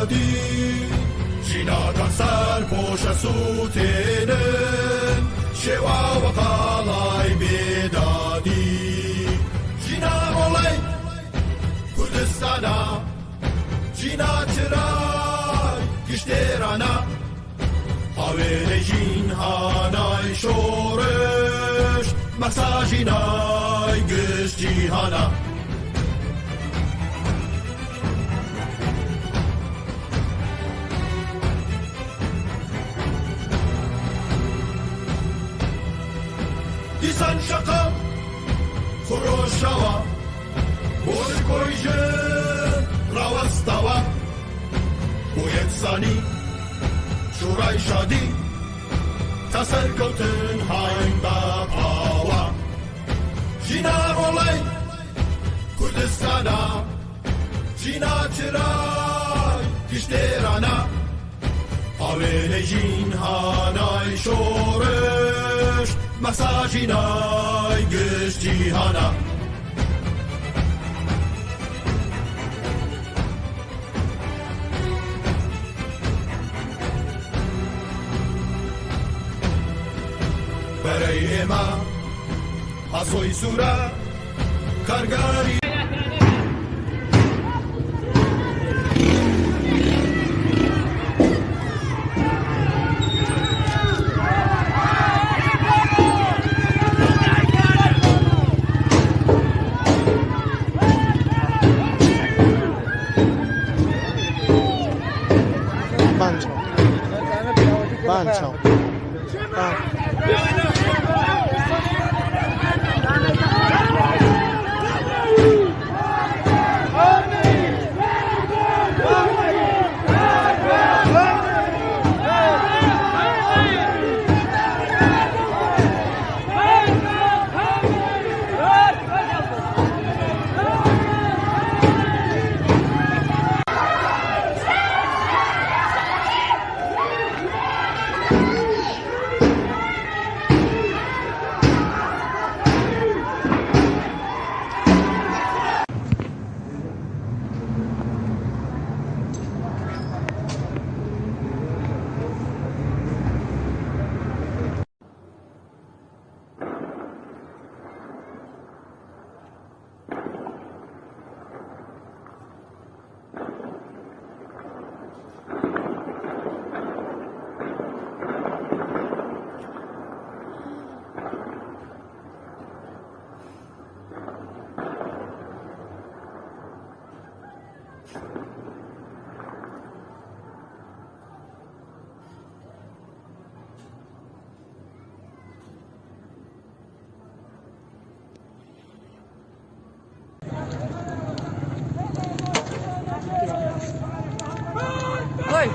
دادی جینا کن سر پوش سوتنن شوا و قالای بیدادی جینا مولی کردستانا جینا ترای گشترانا آویل جینهانای شورش مساجینای گشت جیهانا دیسان شقا خروشوا بول کویجن راوستوا بوید سانی شورای شادی تسرکوتن هایم با پاوا جینا مولی کردستانا جینا ترای گشترانا آویل جینهانای شورش مساجینای گشت جیهانا برای ما آسوی سورا کارگاری Bancho. Oi,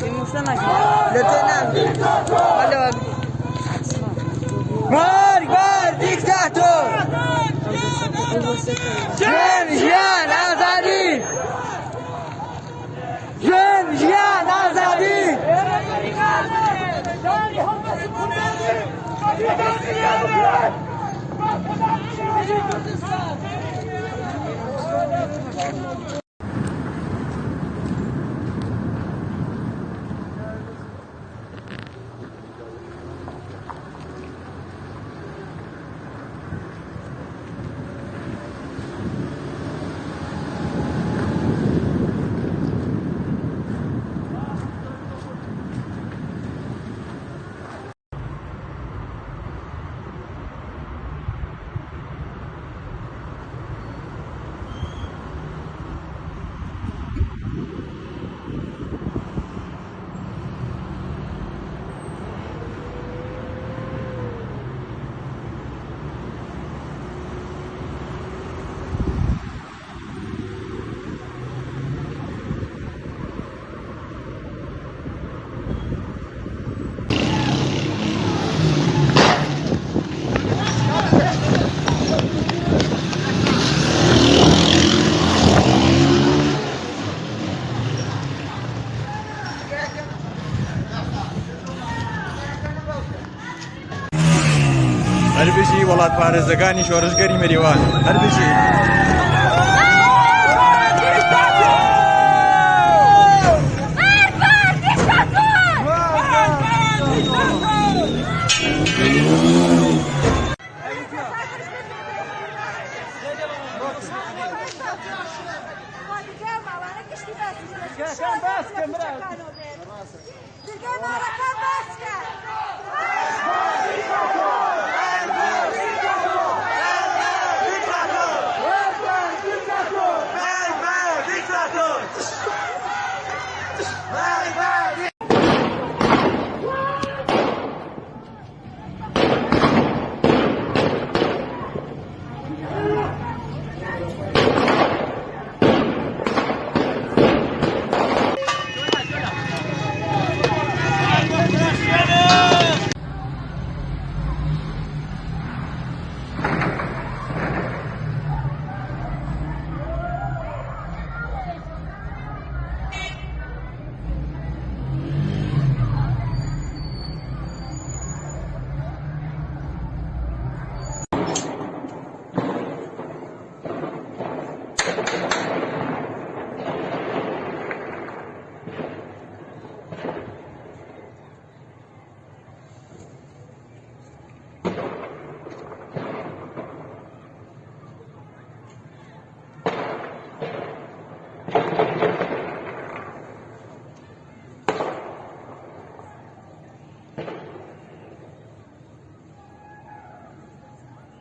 dimostra mais. Lieutenant, olha. Mar, dictator! Jian Azadi! Jian Azadi! هەربژی وڵات پارێزەکانی شۆڕشگەری مەریوان هەربژی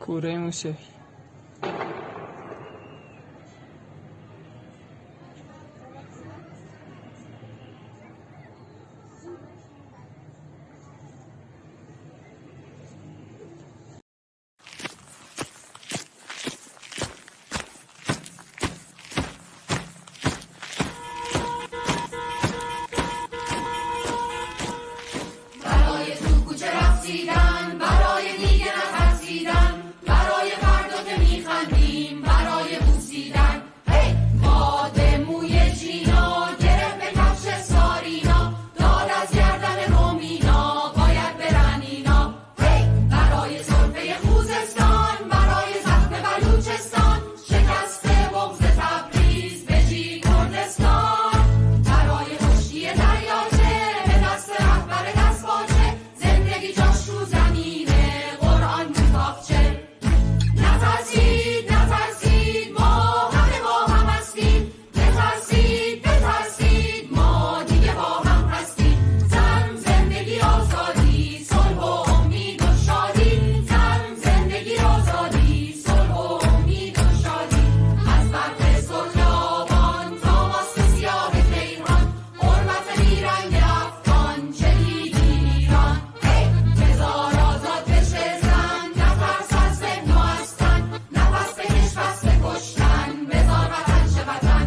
کوره موسوی برای تو کوچه رقصیدن، برای دیگه نترسیدن، برای فردا که میخندیم، برای بوسیدن. هی باد موی جینا گرفت به کفش سارینا، داد از گردن رومینا باید برن اینا. هی برای سرفه خوزستان، برای زخم بلوچستان، شکست بغض تبریز به جی کردستان، برای خشکی دریاچه به دست رهبر دستپاچه، زندگی جاش رو زمینه قرآن بود باغچه. نترسید نترسید ما همه با هم هستیم، بترسید بترسید ما دیگه با هم هستیم. زن زندگی آزادی صلح و امید و شادی، زن زندگی آزادی صلح و امید و شادی. از برف سرخابان تا ماست سیاه تهران، حرمت بیرنگ افغان شهیدی ایران. بذار آزاد بشه زن، نترس از ذهن و از تن، نفس بکش پس بکشتن، بذار وطن شه وطن.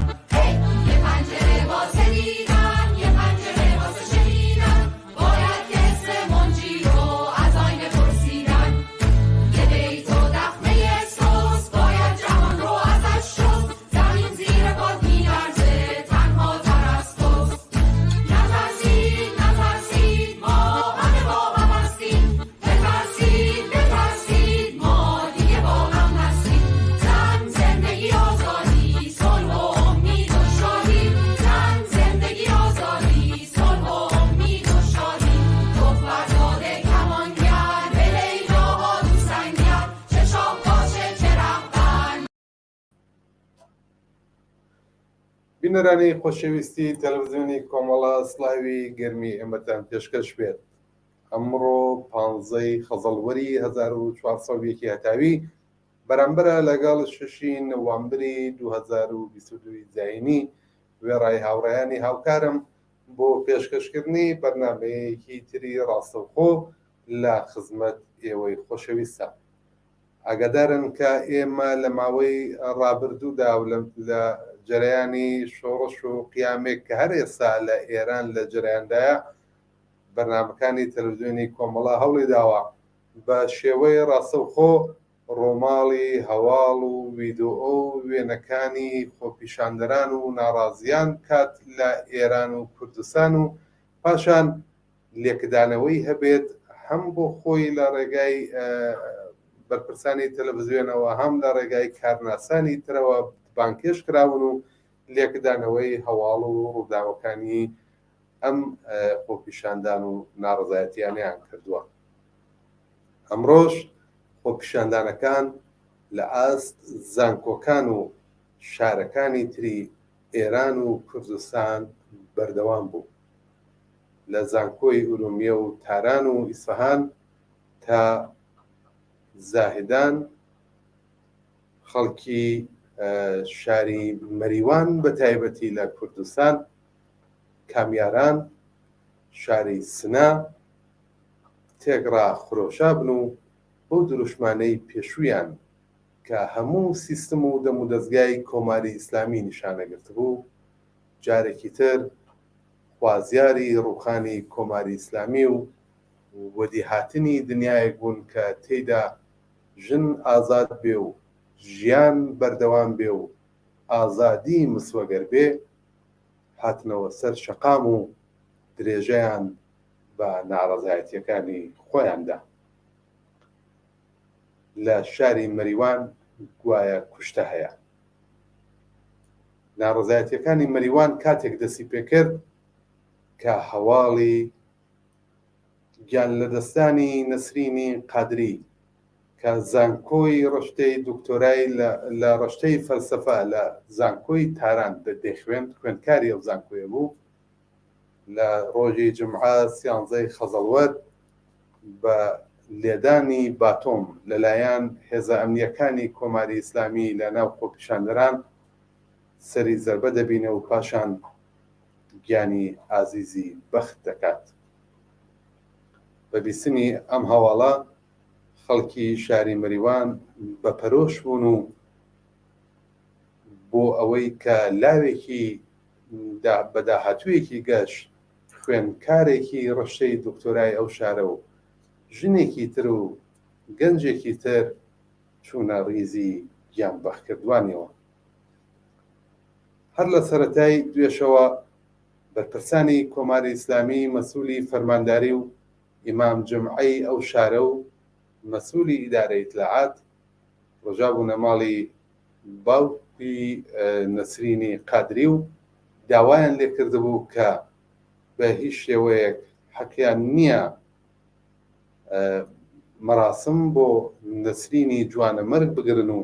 یه پنجره واسه دیدن، یه پنجره واسه شنیدن، باید که حس منجی رو از آینه پرسیدن. یه بیت و دخمه سوز باید جهان رو ازش شست، زمین زیر باد میلرزه تنها تر از توست. نترسید نترسید ما همه با هم هستیم، بترسید بترسید ما دیگه با هم هستیم. زن زندگی آزادی صلح و امید و شادی، زن زندگی آزادی صلح و امید و شادی. توف برداد کمانگر به لیلاها تو سنگر، چه شاه باشه چه رهبر. بینەرانی خۆشەویستی تەلەڤیزیۆنی کۆمەڵە سڵاوی گەرمی ئێمەتان پێشکەش بێت. ئەمڕۆ 15 خەزەڵوەری 1401 هەتاوی بەرامبەرە لەگەڵ 6 نۆڤەمبری 2022 زاینی وێڕای هاوڕێیانی هاوکارم بۆ پێشکەشکردنی بەرنامەیەکی تری ڕاستەوخۆ لە خزمەت ئێوەی خۆشەویستە. ئاگادارن کە ئێمە لە ماوەی ڕابردوودا و لە جەرەیانی شۆڕش و قیامێک کە هەر ئێستا لە ئێران لە جەرەیاندایە بەرنامەکانی تەلەڤیزیۆنی کۆمەڵە هەوڵی داوە بە شێوەی ڕاستەوخۆ ڕۆماڵی هەواڵ و ڤیدۆ و وێنەکانی خۆپیشاندەران و ناڕازیان کات لە ئێران و کوردستان و پاشان لێکدانەوەی هەبێت هەم بۆ خۆی لە ڕێگای بەرپرسانی تەلەڤیزیۆنەوە هەم لە ڕێگای کارناسانی ترەوە بانکێش کراون و لێکدانەوەی هەواڵ و ڕووداوەکانی ئەم خۆپیشاندان و ناڕزایەتیانیان کردووە. ئەمڕۆژ خۆپیشاندانەکان لە ئاست زانکۆکان و شارەکانی تری ئێران و کوردستان بەردەوام بوو لە زانکۆی ئورومیە و تاران و ئیسفەهان تا زاهدان خەڵکی شاری مەریوان بە تایبەتی لە کوردستان کامیاران شاری سنا تێگڕا خرۆشا بن و بۆ دروشمانەی پێشوویان کە هەموو سیستم و دەم و دەستگای کۆماری ئیسلامی نیشانەگرت بوو جارێکی تر خوازیاری ڕووخانی کۆماری ئیسلامی و وەدیهاتنی دنیایەک بوون کە تێیدا ژن ئازاد بێ و ژیان بەردەوام بێ و ئازادی مسوەگەر بێ هاتنەوە سەر شەقام و درێژەیان بە ناڕەزایەتیەکانی خۆیاندا لە شاری مەریوان گوایە کوشتە هەیە. ناڕەزایەتیەکانی مەریوان کاتێک دەستی پێکرد کە هەواڵی گیان لەدەستانی نەسرینی قادری کە زانکۆی ڕشتەی دکتۆرای لە ڕشتەی فەلسەفە لە زانکۆی تاران خوێندکاری ئەو زانکۆیە بوو لە ڕۆژی جمعە 11 خەزەڵوەر بە لێدانی باتۆم لەلایەن هێزە ئەمنیەکانی کۆماری ئیسلامی لە ناو خۆپیشاندەران سەری زەربە دەبینە و پاشان گیانی ئازیزی بەخت دەکات. بە بیستنی ئەم هەواڵە خەڵکی شاری مەریوان بە پەرۆش بوون و بۆ ئەوەی کە لاوێکی بەداهاتوویەکی گەشت خوێندکارێکی ڕشتەی دکتۆرای ئەو شارە و ژنێکی تر و گەنجێکی تر چوونە ڕیزی گیان بەختکردوانیەوە. هەر لە سەرەتای دوێشەوە بەرپرسانی کۆماری ئیسلامی مەسئولی فەرمانداری و ئیمام جمعەی ئەو شارە و مەسئولی ئیدارەی ئیتلاعات ڕۆژابوونە ماڵی باوکی نەسرینی قادری و داوایان لێ کردبوو کە بە هیچ شێوەیەک حەقیان نییە مەراسم بۆ نەسرینی جوانە مەرگ بگرن و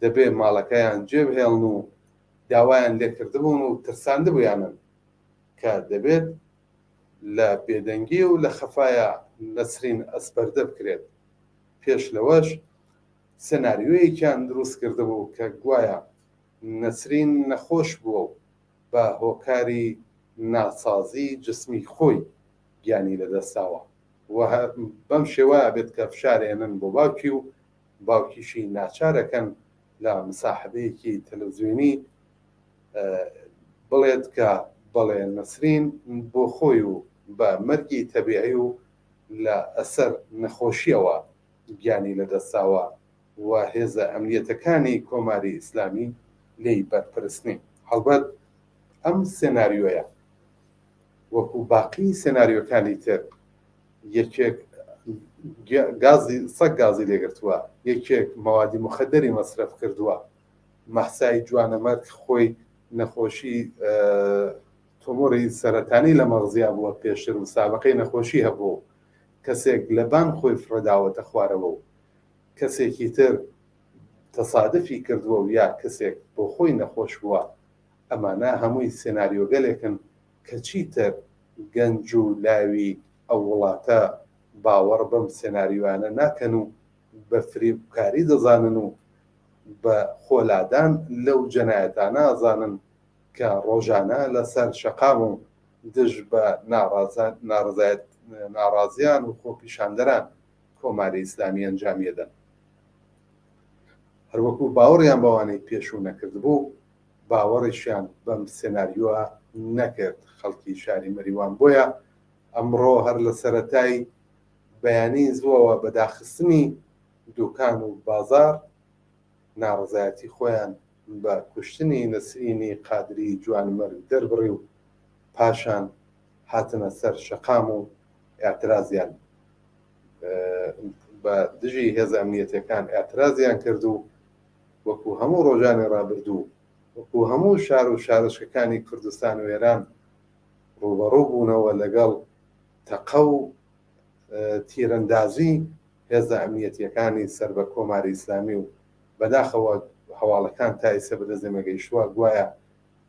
دەبێ ماڵەکەیان جێبهێڵن و داوایان لێ کردبوون و ترساندبوویانن کە دەبێت لە بێدەنگی و لە خەفایە نەسرین ئەسپەردە بکرێت. پێش لەوەش سەناریۆیەکیان دروست کردبوو کە گوایە نەسرین نەخۆش بووە و بە هۆکاری ناسازی جسمی خۆی گیانی لەدەستاوە و بەم شێوەیە بێت کە فشارێنن بۆ باوکی و باوکیشی ناچارەکەن لە مساحبەیەکی تەلەڤیزیۆنی بڵێت کە بەڵێ نەسرین بۆ خۆی و بە مەرگی تەبیعی و لە ئەسەر نەخۆشیەوە گیانی لەدەستاوە و هێزە ئەمنیەتەکانی کۆماری ئیسلامی لێی بەرپرسنی. هەڵبەت ئەم سێناریۆیە وەکو باقی سێناریۆکانی تر یەکێک سەگ گازی لێگرتووە، یەکێک مەوادی مخەدەری مەسرەف کردووە، مەحسای جوانەمەرگ خۆی نەخۆشی تۆمۆری سەرەتانی لە مەغزیا بووە پێشتر و سابقەی نەخۆشی هەبوو، کەسێک لەبان خۆی فرەداوەتە خوارەوە و کەسێکی تر تەسادفی کردووە و یا کەسێک بۆ خۆی نەخۆش بووە. ئەمانە هەمووی سێناریۆگەلێکن کە چیتر گەنج و لاوی ئەو وڵاتە باوەڕ بەم سێناریوانە ناکەن و بە فریبکاری دەزانن و بە خۆلادان لەو جەنایەتانە ئەزانن کە ڕۆژانە لەسەر شەقام و دژ بە ناڕازیان و خۆپیشاندەران کۆماری ئیسلامی ئەنجامیەدەن. هەروەکو باوەڕیان بەوانەی پێشوو نەکردبوو باوەڕیشیان بەم سێناریۆە نەکرد خەڵکی شاری مەریوان. بۆیە ئەمڕۆ هەر لە سەرەتای بەیانی زووەوە بەداخستنی دوکان و بازار ناڕزایەتی خۆیان بە کوشتنی نەسرینی قادری جوانمەرگ دەربڕی و پاشان هاتنە سەر شەقام و ئاعترازیان بە دژی هێزە ئەمنیەتەکان ئاعترازیان کرد و وەکو هەموو ڕۆژانی ڕابردوو وەکو هەموو شار و شارشکەکانی کوردستان و ئێران ڕوبەڕوو بوونەوە لەگەڵ تەقە و تیرەندازی هێزە ئەمنیەتیەکانی سەر بە کۆماری ئیسلامی و بەداخەوە هەواڵەکان تا ئێستا بەدەستێمە گەیشتووە گوایە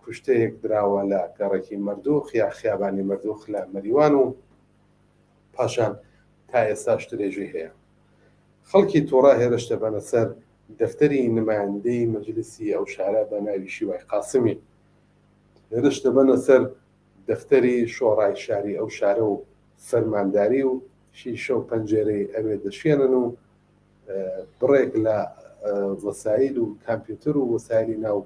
کوشتەیەک دراوە لە گەڕێکی مەردووخ یا خیابانی مەردووخ لە مەریوان و پاشان تا ئێستا شتێژی هەیە. خەڵکی تووڕا هێرشتە بەنە سەر دەفتەری نمایندەی مەجلیسی ئەو شارە بە ناوی شیوای قاسمی، هێرشتە بەنە سەر دەفتەری شۆڕای شاری ئەو شارە و فەرمانداری و شیشە و پەنجێرەی ئەوێ دەشێنن و بڕێک لە وەسایل و کامپیوتەر و وەسایلی ناو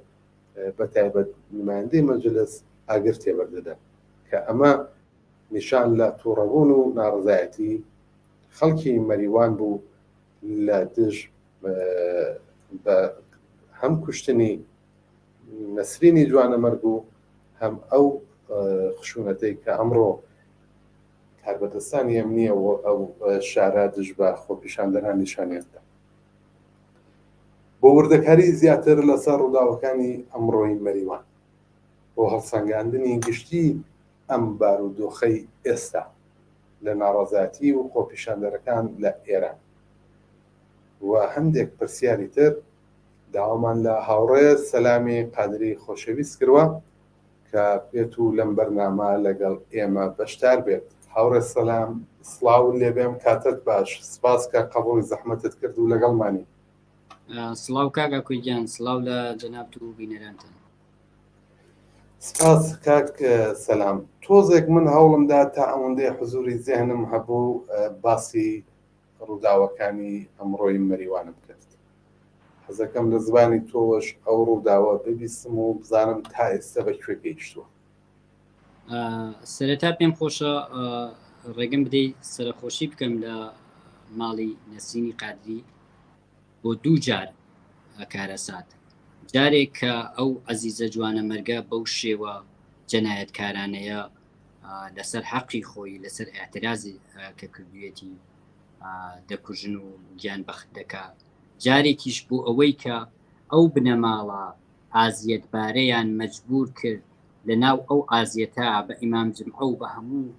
بەتایبەت نمایندەی مەجلس ئاگر تێبەردەدەن کە ئەمە نیشان لە تووڕەبوون و ناڕزایەتی خەڵکی مەریوان بوو لە دژ بە هەم کوشتنی نەسرینی جوانەمەرگ و هەم ئەو خشونەتەی کە ئەمڕۆ کاربەدەستانی ئەم نییە ئەو شارە دژ بە خۆپیشاندەران نیشانێتدا. بۆ وردەکاری زیاتر لەسەر ڕووداوەکانی ئەمڕۆی مەریوان بۆ هەڵسەنگاندنی گشتی ئەم بارودۆخەی ئێستا لە ناڕەزایەتی و خۆپیشاندەرەکان لە ئێران و هەندێک پرسیاری تر داوامان لە هاوڕێ سەلامی قادری خۆشەویست کردوە کە بێت و لەم بەرنامە لەگەڵ ئێمە بەشدار بێت. هاوڕێ سەلام، سڵاو لێبێم، کاتت باش، سپاس کە قبوڵی زەحمەتت کرد و لەگەڵمانی. سڵاو کاکە کویجان، سڵاو لە جەنابت و بینەرانتان. سپاس کاک سەلام. تۆزێک من هەوڵمدا تا ئەوەندەی حزوری زێنم هەبوو باسی ڕووداوەکانی ئەمڕۆی مەریوانم کرد. حەزەکەم لە زبانی تۆش ئەو ڕووداوە ببیستم و بزانم تا ئێستا بەکوێ گەیشتووە. سەرەتا پێم خۆشە ڕێگەم بدەیت سەرخۆشی بکەم لە ماڵی نەسرینی قادری بۆ دوو جار کارەسات. جارێک کە ئەو عەزیزە جوانە مەرگە بەو شێوە جەنایەتکارانەیە لەسەر حەقی خۆی لەسەر ئاعترازی کە کردوێتی دەکوژن و گیان بەخت دەکا. جارێکیش بۆ ئەوەی کە ئەو بنەماڵە ئازیەتبارەیان مەجبور کرد لە ناو ئەو ئازیەتە بە ئیمام جمعە و بە هەموو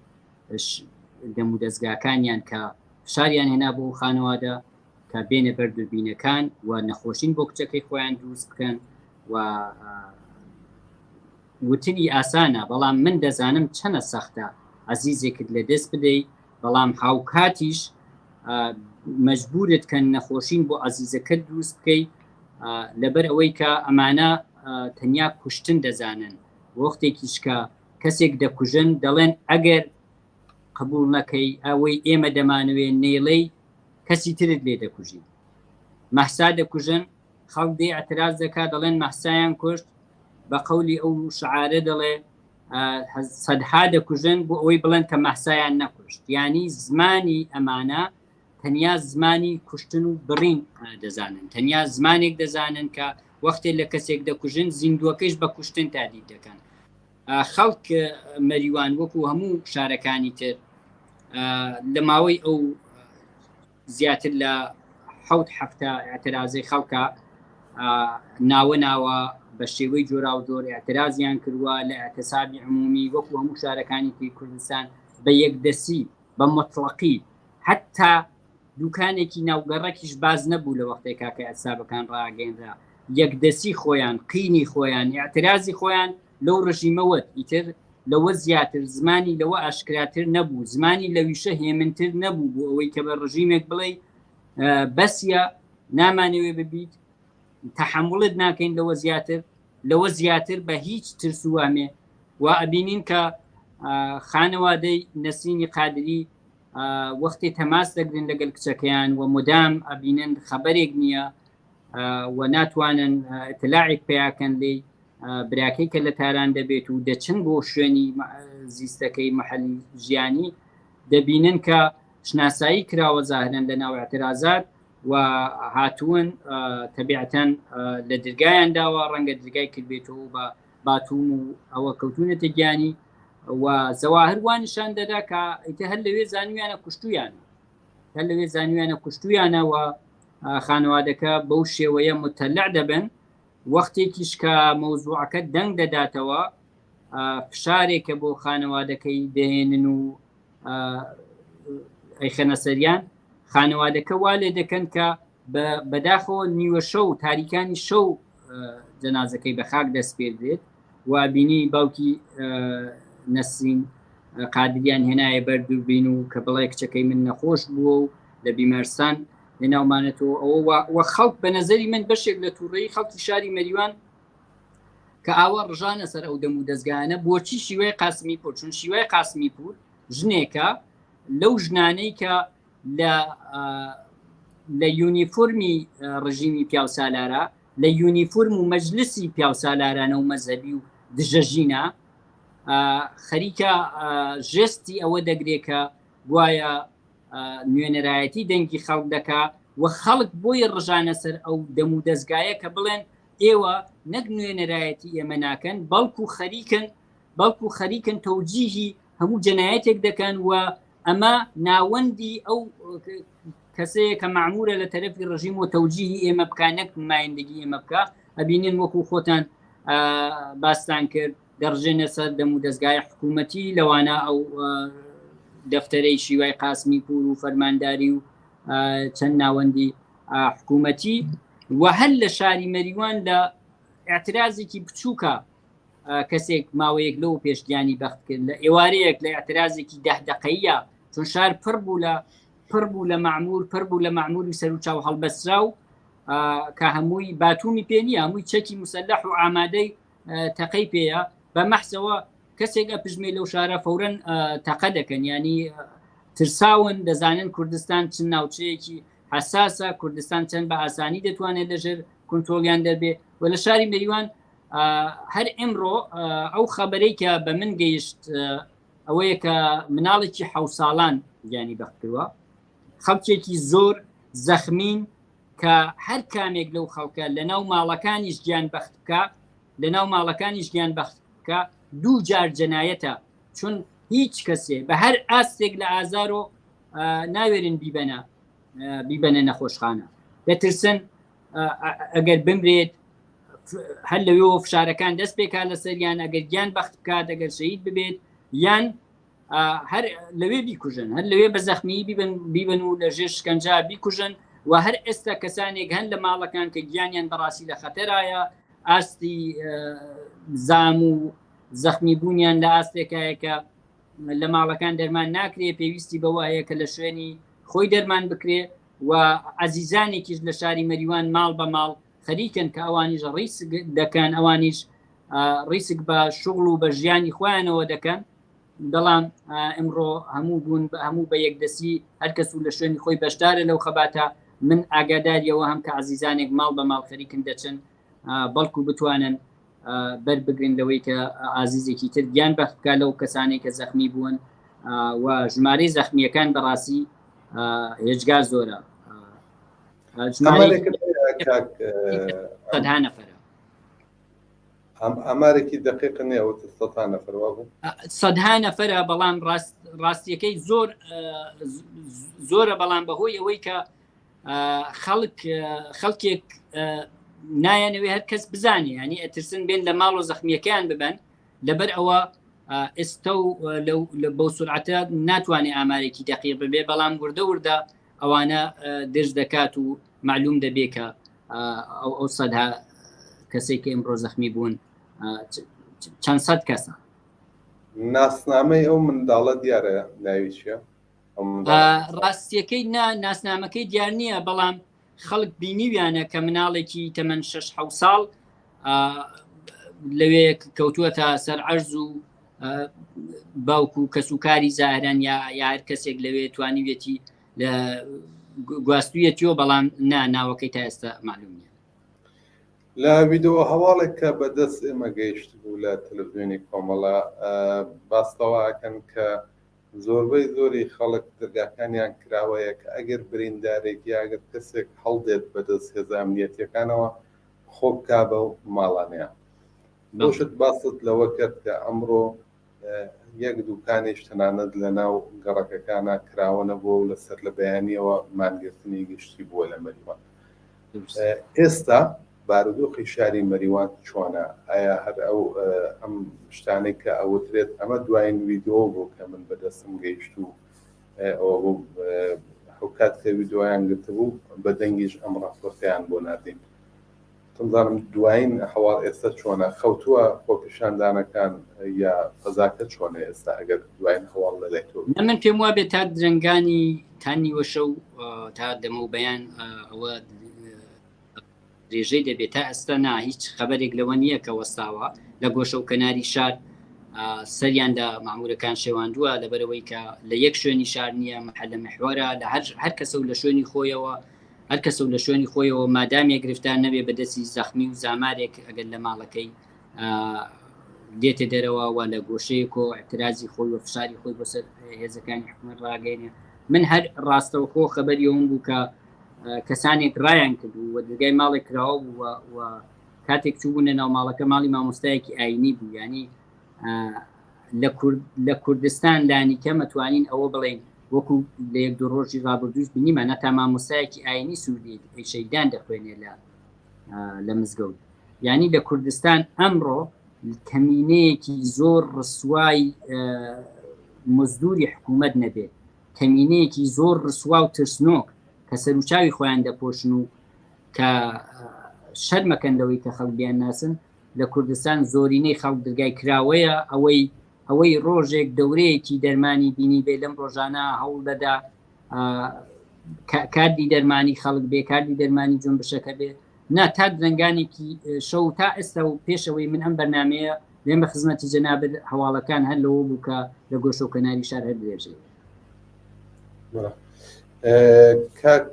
دەم و دەستگاکانیان کە فشاریان هێنا بۆ خانەوادە کە بێنە بەر دووربینەکان و نەخۆشین بۆ کچەکەی خۆیان دروست بکەن و وتنی ئاسانە، بەڵام من دەزانم چەنە سەختە عەزیزێکت لە دەست بدەیت، بەڵام هاوکاتیش مەجبورت کە نەخۆشین بۆ عەزیزەکەت دروست بکەیت لەبەر ئەوەی کە ئەمانە تەنیا کوشتن دەزانن. وەختێکیش کە کەسێک دەکوژن دەڵێن ئەگەر قبول نەکەی ئەوەی ئێمە دەمانوێت نێڵەی کەسی ترت لێ دەکوژی. مەحسا دەکوژن، خەڵک دێ ئەتراز دەکا دەڵێن مەحسایان کوشت، بە قەولی ئەو شعارە دەڵێ سەدها دەکوژن بۆ ئەوەی بڵێن کە مەحسایان نەکوشت. یعنی زمانی ئەمانە تەنیا زمانی کوشتن و بڕین دەزانن، تەنیا زمانێک دەزانن کە وەختێک لە کەسێک دەکوژن زیندوەکەش بە کوشتن تادید دەکەن. خەڵک مەریوان وەکو هەموو شارەکانی تر لە ماوەی ئەو زیاتر لە 7 ئاعترازەی خەڵکە ناوە ناوە بە شێوەی جۆرا و جۆر ئاعترازیان کردووە لە ئاعتسابی عمومی وەکو هەموو شارەکانی کوردستان بە یەکدەسی بە مطلقی، حتا دوکانێکی ناوگەڕێکیش باز نەبوو لە وەختێک کاکە ئەسابەکان ڕاگەیەنرا، یەکدەسی خۆیان، قینی خۆیان، ئاعترازی خۆیان لەو ڕژیمەوەت ئیتر لەوە زیاتر زمانی لەوە ئاشکراتر نەبوو، زمانی لەویشە هێمنتر نەبوو بۆ ئەوەی کە بە ڕژیمێک بڵێ بەسیە نامانەوێ ببیت، تەحمڵت ناکەین لەوە زیاتر بە هیچ ترسوامێ. و ئەبینین کە خانەوادەی نەسرینی قادری وەختی تەماس دەگرن لەگەڵ کچەکەیان و مدام ئەبینن خەبەرێک نییە و ناتوانن ئیطلاعێک پێیاکەن لێ براکەی کە لە تاران دەبێت و دەچن بۆ شوێنی زیستەکەی مەحەلی ژیانی، دەبینن کە شناسایی کراوە زاهرن لە ناو ئاعترازات و هاتوون تەبیعەتەن لە دەرگایان داوە ڕەنگە دەرگای کردبێتەوە بە باتوم و ئەوە کەوتونەتە گیانی و زەواهر وانیشان دەدا کە ئیتە هەر لەوێ زانویانە کوشتویانە و خانەوادەکە بەو شێوەیە متەلع دەبن. وەختێکیش کە مەوزوعەکە دەنگ دەداتەوە فشارێکە بۆ خانەوادەکەی دەهێنن و ئەیخەنە سەریان، خانەوادەکە وا لێ دەکەن کە بەداخەوە نیوە شەو تاریکانی شەو جەنازەکەی بە خاک دەست پێ درێت و بینی باوکی نەسرین قادریان هێنایە بەر دووربین و کە بڵێ کچەکەی من نەخۆش بووە و لە بیمارستان لێناومانێتەوە ئەوە خەڵک بە نەزەری من بەشێک لە تووڕێی خەڵکی شاری مەریوان کە ئاوا ڕژانە سەر ئەو دەم و دەستگایانە بۆچی شیوای قاسمی پور چون شیوای قاسمی پور ژنێکە لەو ژنانەی کە لە یونیفۆرمی ڕژیمی پیاوسالارە لە یونیفۆرم و مەجلسی پیاوسالارانە و مەزهبی و دژەژینە خەریکە ژێستی ئەوە دەگرێکە گوایە نوێنەرایەتی دەنگی خەڵک دەکا و خەڵک بۆی ڕژانە سەر ئەو دەم و دەستگایە کە بڵێن ئێوە نەک نوێنەرایەتی ئێمە ناکەن بەڵکو خەریکن تەوجیهی هەموو جەنایەتێک دەکەن و ئەمە ناوەندی ئەو کەسەیە کە معمورە لە تەرەفی ڕژیم و تەوجیهی ئێمە بکە نەک نمایندگی ئێمە بکە ئەبینن وەکو خۆتان باستان کرد دەڕژێنە سەر دەم و دەستگای حکوومەتی لەوانە ئەو دەفتەرەی شیوای قاسمی پور و فەرمانداری و چەند ناوەندی حکوومەتی و هەر لە شاری مەریوان لە ئاعترازێکی بچووکە کەسێک ماوەیەک لەو پێشگیانی بەخت کرد لە ئێوارەیەک لە ئاعترازێکی 10 دقەیە چون شار پڕ بوو لە معمور پڕ بوو لە معموری سەر و چاو هەڵبەسترا و کە هەمووی باتومی پێنیە هەمووی چەکی مسلح و ئامادەی تەقەی پێەیە بە مەحسەوە کەسێک ئەپژمێ لەو شارە فەورەن تەقە دەکەن ینی ترساون دەزانن کوردستان چەند ناوچەیەکی حساسە کوردستان چەند بە ئاسانی دەتوانێت لەژێر کۆنترۆلیان دەبێ و لە شاری مەریوان هەر ئێمڕۆ ئەو خەبەرەی کە بە من گەیشت ئەوەیە کە مناڵێکی 7 ساڵان گیانی بەختکردووە خەڵکێکی زۆر زەخمین کە هەر کامێک لەو خەڵکە لە ناو ماڵەکانیش گیان بەخت بکە لە ناو ماڵەکانیش گیان بەخت بکە دوو جار جەنایەتە چون هیچ کەسێ بە هەر ئاستێک لە ئازارۆ ناوێرن بیبەنە نەخۆشخانە دەترسن ئەگەر بمرێت هەر لەوێ فشارەکان دەست پێکا لە سەریان ئەگەر گیان بەخت بکات ئەگەر شەهید ببێت یان هەر لەوێ بیکوژن هەر لەوێ بە زەخمی بیبن و لە ژێر شکنجا بیکوژن و هەر ئێستا کەسانێک هەن لە ماڵەکان کە گیانیان بەڕاستی لە خەتەرایە ئاستی زام و زەخمی بوونیان لە ئاستێکایە کە لە ماڵەکان دەرمان ناکرێ پێویستی بەوە هەیە کە لە شوێنی خۆی دەرمان بکرێ و عەزیزانێکیش لە شاری مەریوان ماڵ بە ماڵ خەریکن کە ئەوانیش ڕیسک دەکەن ئەوانیش ڕیسک بە شغل و بە ژیانی خۆیانەوە دەکەن بەڵام ئەمڕۆ هەموو بوون هەموو بە یەکدەسی هەر کەس و لە شوێنی خۆی بەشدارە لەو خەباتە من ئاگاداریەوە هەم کە عەزیزانێک ماڵ بە ماڵ خەریکن دەچن بەڵکو بتوانن بەربگرن لەوەی کە ئازیزێکی تر گیان بەخکە لەو کەسانێک کە زەخمی بوون و ژمارەی زەخمیەکان بەڕاستی هێجگار زۆرە نەفرە ئەمارێکی دقیق نییە 100 نەفروا بوو 100 نەفرە بەڵام ڕاستیەکەی زۆرە بەڵام بەهۆی ئەوەی کە خەڵکێک نایەنەوێ هەر کەس بزانێ ینی ئەترسن بێن لە ماڵ و زەخمیەکەیان ببن لەبەر ئەوە ئێستا و بۆ سورعەتە ناتوانێت ئامارێکی دقیق ببێ بەڵام وردە ئەوانە درز دەکات و معلوم دەبێ کە ئەو سەدها کەسێک کە ئەمڕۆ زەخمی بوون چەند سەد کەسە ناسنامەی ئەو منداڵە دیارە ناوی چیە ڕاستیەکەی ناسنامەکەی دیار نییە بەڵام خەڵک بینیویانە کە مناڵێکی تەمەەن 6 ساڵ لەوێ کەوتووەتە سەر عەرز و باوکو کەسوکاری زاهران یا هەر کەسێک لەوێ توانیوێتی لە گواستویەتیۆ بەڵام ناوەکەی تا ئێستا معلوم نیە لە ویددیۆ هەواڵێک کە بەدەست ئێمە گەیشت بوو لە تەلەڤیزیۆنی کۆمەڵە باستەواکەن کە زۆربەی زۆری خەڵک دەرگاکانیان کراوەیە کە ئەگەر بریندارێک یاگەر کەسێک هەڵدێت بەدەست هێزە ئەمنیەتیەکانەوە خۆبکا بە و ماڵانەیە بۆشت باست لەوە کرد کە ئەمڕۆ یەک دوکانێش تەنانەت لە ناو گەڕەکەکانە کراوەنە بۆ و لەسەر لە بەیانیەوە مانگرتنی گشتی بووە لە مەریوان ئێستا بارودۆخی شاری مەریوان چۆنە ئایا هەر ئەم شتانەی کە ئەوترێت ئەمە دوایین ویددیۆ بوو کە من بەدەستم گەیشت و حکات کە ویددیۆیان گرتبوو بە دەنگیش ئەم ڕاپۆرتیان بۆ نردین تنظرم دوایین هەواڵ ئێستا چۆنە خەوتووە خۆپیشاندانەکان یا فەزاکە چۆنە ئێستا ئەگەر دوایین هەواڵ لەلایتەوە من پێم وابێت تا درنگانی تانیوەشە و تا دەمە و بەیان ئەوە درێژەی دەبێت تا ئێستا نا هیچ خەبەرێک لەوە نییە کە وەستاوە لە گۆشە و کەناری شار سەریاندا مامورەکان شێواندووە لەبەرەوەی کە لە یەک شوێنی شار نییە محەلە محوەرە لە هەر کەسە و لە شوێنی خۆیەوە هەر کەسە و لە شوێنی خۆیەوە مادامێک گرفتار نەبێ بەدەستی زەخمی و زامارێک ئەگەر لە ماڵەکەی دێتە دەرەوە و لە گۆشەیەک و اعترازی خۆی و فشاری خۆی بەسەر هێزەکانی حکومەت ڕاگەینێ من هەر ڕاستەوخۆ خەبەریەوەم بوو کە کەسانێک ڕایان کردو و دەرگای ماڵێک کراوە بوو و کاتێک چوو بوونە ناو ماڵەکە ماڵی مامۆستایەکی ئاینی بوو ینی لە کوردستان لانیکە مەتوانین ئەوە بڵێن وەکو لە یەک دوو ڕۆژی ڕابردووش بینیمە نەتا مامۆستایەکی ئاینی سووری شەیدان دەخوێنێ لە مزگەوت ینی لە کوردستان ئەمڕۆ کەمینەیەکی زۆر ڕسوای مزدوری حکوومەت نەبێت کەمینەیەکی زۆر ڕسوا و ترسنۆک کە سەرچاوی خۆیان دەپۆشن و کە شەرمەکەندەوەی کە خەڵکیان ناسن لە کوردستان زۆرینەی خەڵک دەرگای کراوەیە ئەوەی ڕۆژێک دەورەیەکی دەرمانی بینی بێ لەم ڕۆژانە هەوڵ دەدا کاردی دەرمانی خەڵک بێ کاردی دەرمانی جۆنبشەکە بێ نا تا درنگانێکی شەو تا ئێستا و پێشەوەی من ئەم بەرنمەیە لێم بە خزمەتی جەنابەت هەواڵەکان هەر لەوە بوو کە لە گۆشە و کەناری شار هەر درێژێ کاک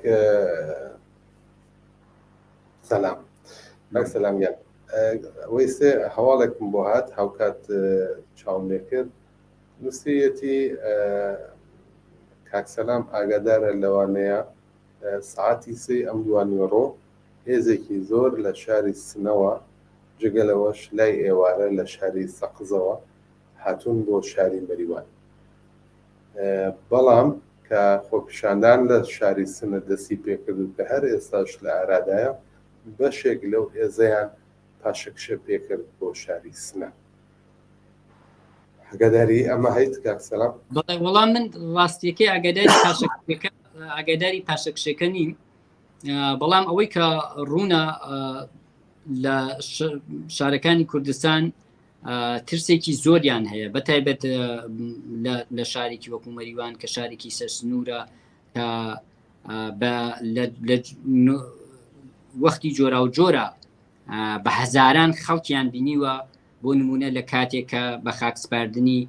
سەلام سەلامیان ئەوەی سێ هەواڵێکم بۆ هات هاوکات چاوم لێ کرد نووسەتی کاک سەلام ئاگادارە لەوانەیە سعاتی سێ ئەم دوانیوەڕۆ هێزێکی زۆر لە شاری سنەوە جگەلەوەش لای ئێوارە لە شاری سەقزەوە هاتوون بۆ شاری مەریوان بەڵام کە خۆپیشاندان لە شاری سنە دەستی پێکردو کە هەر ئێستاش لە ئارادایە بەشێک لەو هێزەیان پاشەکشە پێکرد بۆ شاری سنە ئاگاداری ئەمە هەیت کاک سەلام وەڵام من ڕاستیەکەی ئاگاداری پاشەکشەکە نیم بەڵام ئەوەی کە ڕوونە لە شارەکانی کوردستان ترسێکی زۆریان هەیە بەتایبەت لە شارێکی وەکو مەریوان کە شارێکی سەرسنوورە کە وەختی جۆرا و جۆرە بە هەزاران خەڵکیان بینیوە بۆ نمونە لە کاتێکە بە خاکسپاردنی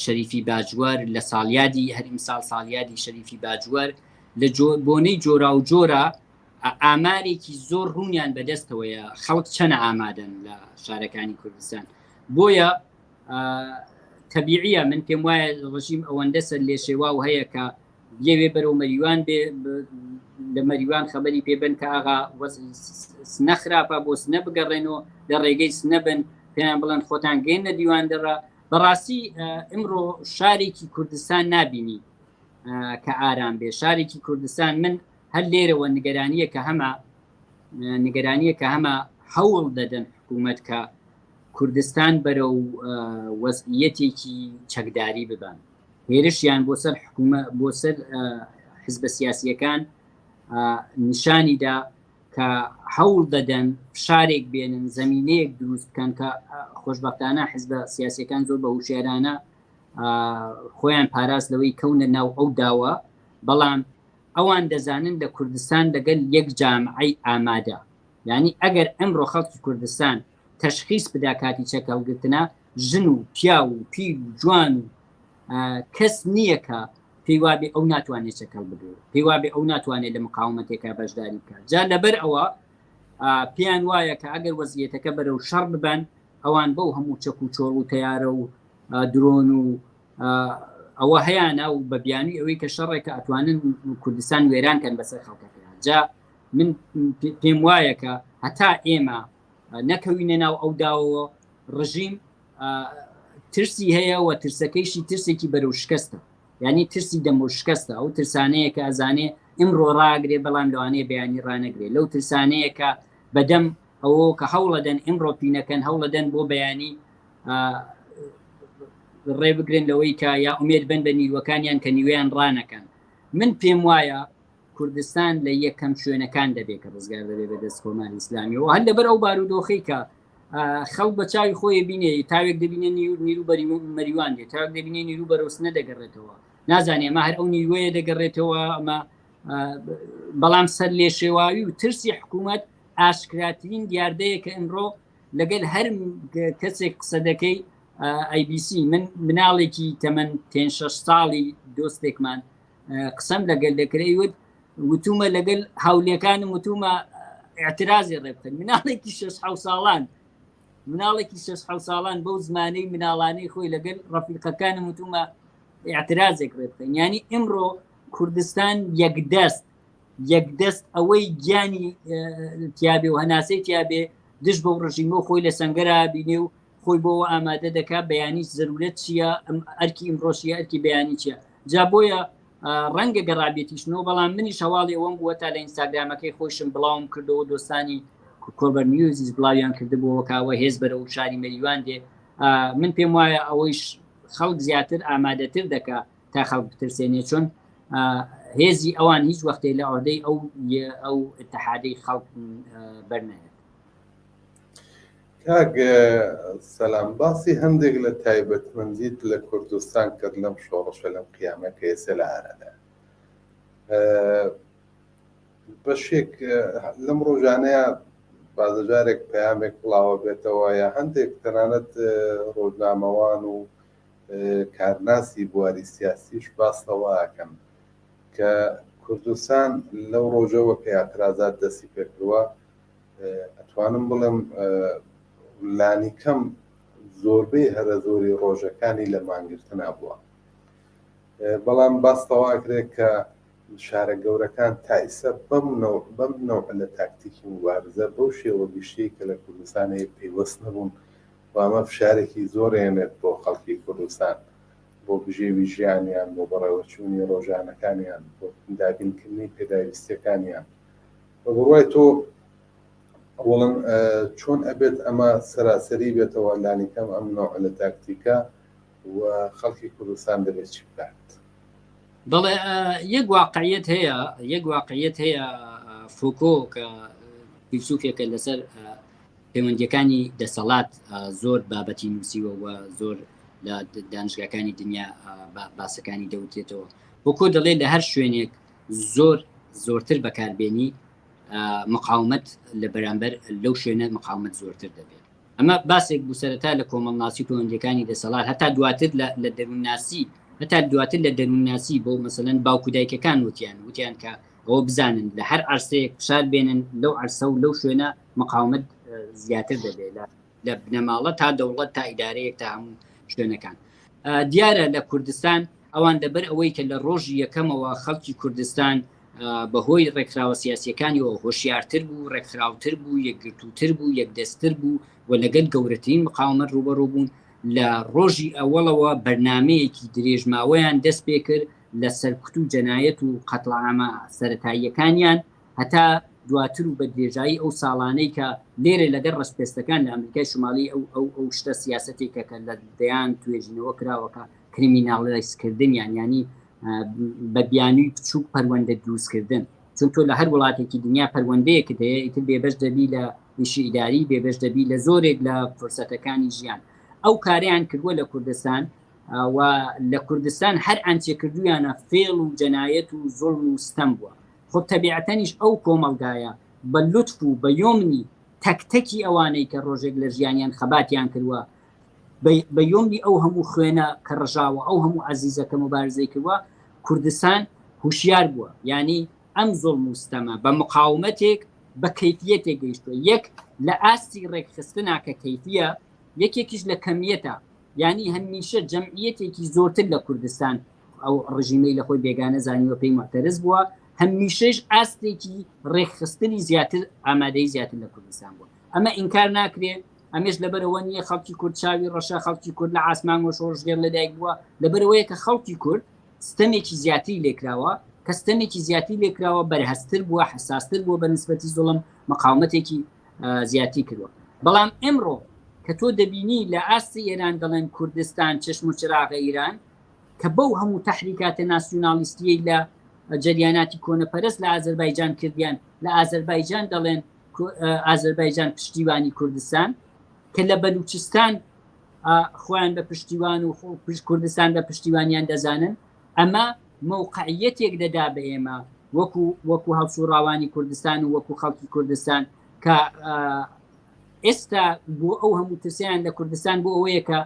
شەریفی باجوەر لە ساڵیادی هەریم ساڵیادی شەریفی باجوەر لە بۆنەی جۆرا و جۆرە ئامارێکی زۆر ڕوونیان بەدەستەوەیە خەڵک چەنە ئامادەن لە شارەکانی کوردستان بۆیە تەبیعیە من پێم وایە ڕژیم ئەوەندە سەر لێ شێوا و هەیە کە بێوێ بەرەو مەریوان بێ لە مەریوان خەبەری پێبن کە ئاغا سنە خراپە بۆ سنە بگەڕێنەوە لە ڕێگەی سنە بن پێیان بڵند خۆتان گەێنە دیوان دەڕە بەڕاستی ئەمڕۆ شارێکی کوردستان نبینی کە ئارام بێ شارێکی کوردستان من هەر لێرەوە نیگەرانیە کە هەمە هەوڵ دەدەن حکوومەت کە کوردستان بەرەو وەزعیەتێکی چەکداری ببن هێرشیان بۆ سەر حزبە سیاسیەکان نیشانیدا کە هەوڵ دەدەن فشارێک بێنن زەمینەیەک دروست بکەن کە خۆشبەختانە حزبە سیاسیەکان زۆر بە هوشیارانە خۆیان پاراست لەوەی کەونە ناو ئەو داوە بەڵام ئەوان دەزانن لە کوردستان لەگەل یەک جامعەی ئامادە یعنی ئەگەر ئەمڕۆ خەڵکی کوردستان تەشخیص بدا کاتی چەکەڵگرتنە ژن و پیا و پیر و جوان و کەس نییە کە پێی وابێ ئەو ناتوانێت چەکەڵ بدوێت پێی وابێ ئەو ناتوانێت لە مقاومەتێکا بەشداری بکات جا لەبەر ئەوە پێیان وایە کە ئەگەر وەزیەتەکە بەرەو شەڕ ببن ئەوان بەو هەموو چەک و چۆڵ و تیارە و درۆن و ئەوە هەیەە و بە بیانی ئەوەی کە شەڕێکە ئەتوانن کوردستان وێرانکەن بەسەر خەڵکەکەیان جا من پێم وایە کە هەتا ئێمە نەکەوینە ناو ئەو داوەوە ڕژیم ترسی هەیە و ترسەکەیشی ترسێکی بەرەو شکستە یعنی ترسی دەمە شکستە ئەو ترسانەیە کە ئەزانێ ئمڕۆ ڕاگرێ بەڵام لەوانەیە بەیانی ڕانەگرێ لەو ترسانەیە کە بەدەم ئەوە کە هەوڵەدەن ئمڕۆ پینەکەن هەوڵەدەن بۆ بەیانی ڕێ بگرن لەوەی کە یا ئومێد بن بە نیروەکانیان کە نیوەیان ڕانەکەن من پێم وایە کوردستان لە یەکەم شوێنەکان دەبێت کە ڕزگار دەبێت بە دەست کۆماری ئیسلامیەوە هەر لەبەر ئەو بارودۆخەی کە خەڵک بە چاوی خۆی بینێ تاوێک دەبینێ نیرو مەریوان دێت تاوێک دەبینێ نیرو بەرەوسنە دەگەڕێتەوە نازانێ ئەمە هەر ئەو نیروەیە دەگەڕێتەوە ئەمە بەڵام سەر لێ شێواوی و ترسی حکوومەت ئاشکراترین دیاردەیە کە ئەمڕۆ لەگەل هەر کەسێک قسە دەکەی IBC من مناڵێکی تەمەەن 6 ساڵی دۆستێکمان قسەم لەگەل دەکرێت وتومە لەگەل هاولێکانم وتومە اعترازی ڕێبکەن مناڵێکی 6 ساڵان مناڵێکی 6 ساڵان بەو زمانەی مناڵانەی خۆی لەگەل ڕەفیقەکانم وتومە اعترازێک ڕێبکەن ینی ئەمڕۆ کوردستان یەکدەست ئەوەی گیانی تیابێ و هەناسەی تیابێ دش بۆ ڕژیمە خۆی لە سەنگەرا بینێ و خۆی بۆ ئامادە دەکات بەیانی زەرورەت چییە ئەرکی ئیمڕۆشیە ئەرکی بەیانی چییە جا بۆیە ڕەنگە گەڕابێتیشنەوە بەڵام منیش هەواڵی ئەوەم بووە تا لە ئینستاگرامەکەی خۆشم بڵاوم کردەوە دۆستانی کۆبەر نیوزیز بڵاویان کردبووە کاوە هێز بەرە و شاری مەریوان دێ من پێم وایە ئەوەیش خەڵک زیاتر ئامادەتر دەکا تا خەڵک بترسێنێ چۆن هێزی ئەوان هیچ وەختەی لە ئەوەدەی ئەو اتحادەی خەڵک بەرنێت کاک سەلام باسی هەندێک لە تایبەتمەندیت لە کوردستان کرد لەم شۆڕشە لەم قیامەکە ئێستا لە ئارەدا بەشێک لەم ڕۆژانەیە بازەجارێک پەیامێک بڵاوە بێتەوە یا هەندێک تەنانەت ڕۆژنامەوان و کارناسی بواری سیاسیش باستەواکەن کە کوردستان لەو ڕۆژەوە کە اعترازات دەستی پێکردووە ئەتوانم بڵێم لانی کەم زۆربەی هەرە زۆری ڕۆژەکانی لە مانگرتنا بووە بەڵام باستەواکرێت کە شارە گەورەکان تایسە بەم نەوع لە تاکتیکی مبارزە بەو شێوە گشتی کە لە کوردستانەیە پێیوەست نەبوون و ئەمە فشارێکی زۆرێنێت بۆ خەڵکی کوردستان بۆ بژێوی ژیانیان بۆ بەڕێوەچوونی ڕۆژانەکانیان بۆ دابینکردنی پێداویستیەکانیان بە بڕوای تۆ وڵم چۆن ئەبێت ئەمە سەراسەری بێتەوە لانیکەم ئەم نوع لە تاکتیکە و خەڵکی کوردستان دەبێت چی بکات بەڵێ یەک واقعیت هەیە فۆکۆ کە پیسوکێکە لەسەر پەیوەندیەکانی دەسەڵات زۆر بابەتی نووسیوە و زۆر لە دانشگاکانی دنیا باسەکانی دەوتێتەوە فۆکۆ دەڵێت لە هەر شوێنێک زۆرتر بەکاربێنی مقاومەت لە بەرامبەر لەو شوێنە مقاومەت زۆرتر دەبێت ئەمە باسێک بوو سەرەتا لە کۆمەڵناسی پەیوەندیەکانی دەسەڵات هەتا دواتر لە دەروونناسی هەتا دواتر لە دەروونناسی بۆ مەسەلەن باوکو دایکەکان وتیان کە ئەوە بزانن لە هەر عەرسەیەک فشار بێنن لەو عەرسە و لەو شوێنە مقاومەت زیاتر دەبێت لە بنەماڵە تا دەوڵەت تا ئیدارەیەک تا هەموو شوێنەکان دیارە لە کوردستان ئەوان دەبەر ئەوەی کە لە ڕۆژی یەکەمەوە خەڵکی کوردستان بەهۆی ڕێکخراوە سیاسیەکانیەوە هۆشیارتر بوو ڕێکخراوتر بوو یەکگرتووتر بوو یەکدەستتر بوو و لەگەل گەورەترین مقاومەت ڕوبەڕوو بوون لە ڕۆژی ئەوەڵەوە بەرنامەیەکی درێژماوەیان دەست پێ کرد لە سەرکوت و جەنایەت و قەتڵعامە سەرەتاییەکانیان هەتا دواتر و بە درێژایی ئەو ساڵانەی کە لێرە لەگەڵ ڕەشپێستەکان لە ئەمریکای شمالی ئەو شتە سیاسەتێکە کە لە دەیان توێژینەوە کراوەکە کریمیناڵایزکردنیان ینی بە بیانووی بچووک پەروەندە دروستکردن چون تۆ لە هەر وڵاتێکی دنیا پەروەندەیەکت هەیە ئیتر بێبەش دەبی لە ویشی ئیداری بێبەش دەبی لە زۆرێک لە فرسەتەکانی ژیان ئەو کاریان کردووە لە کوردستان و لە کوردستان هەر ئەنچێکردویانە فێڵ و جەنایەت و زۆڵم و ستەم بووە خۆ تەبیعەتەنیش ئەو کۆمەڵگایە بە لوتف و بە یۆمنی تەکتەکی ئەوانەی کە ڕۆژێک لە ژیانیان خەباتیان کردووە بە یۆمنی ئەو هەموو خوێنە کە ڕژاوە ئەو هەموو عەزیزەکە مبارزەی کردووە کوردستان هوشیار بووە ینی ئەم زۆڵم و ستەمە بە مقاومەتێک بە کەیفیەتێک گەیشتووە یەک لە ئاستی ڕێکخستنا کە کەیفیە یەکێکیش لە کەمیەتە ینی هەمیشە جەمعیەتێکی زۆرتر لە کوردستان ئەو ڕژیمەی لە خۆی بێگانە زانیوە پێی معتەرز بووە هەمیشەش ئاستێکی ڕێکخستنی زیاتر ئامادەی زیاتر لە کوردستان بووە ئەمە ئینکار ناکرێت ئەمێش لەبەرەوە نییە خەڵکی کورد چاوی ڕەشە خەڵکی کورد لە ئاسمان و شۆڕژگەر لەدایک بووە لەبەرەوەیە کە خەڵکی کورد ستەمێکی زیاتری لێکراوە کە ستەمێکی زیاتری لێکراوە بەرهەستر بووە حساستر بووە بە نسبەتی زوڵم مقاومەتێکی زیاتی کردووە بەڵام ئەمڕۆ کە تۆ دەبینی لە ئاستی ئێران دەڵێن کوردستان چشم و چراغە ئیران کە بەو هەموو تەحریکاتە ناسیۆنالیستیەی لە جریاناتی کۆنەپەرست لە ئازەربایجان کردیان لە ئازەربایجان دەڵێن ئازەربایجان پشتیوانی کوردستان کە لە بەلوچستان خۆیان بە پشتیوان و کوردستان بە پشتیوانیان دەزانن ئەمە موقعیەتێک دەدا بە ئێمە وەکو هەڵسوڕاوانی کوردستان و وەکو خەڵکی کوردستان کە ئێستا بۆ ئەو هەموو ترسیان لە کوردستان بۆ ئەوەیە کە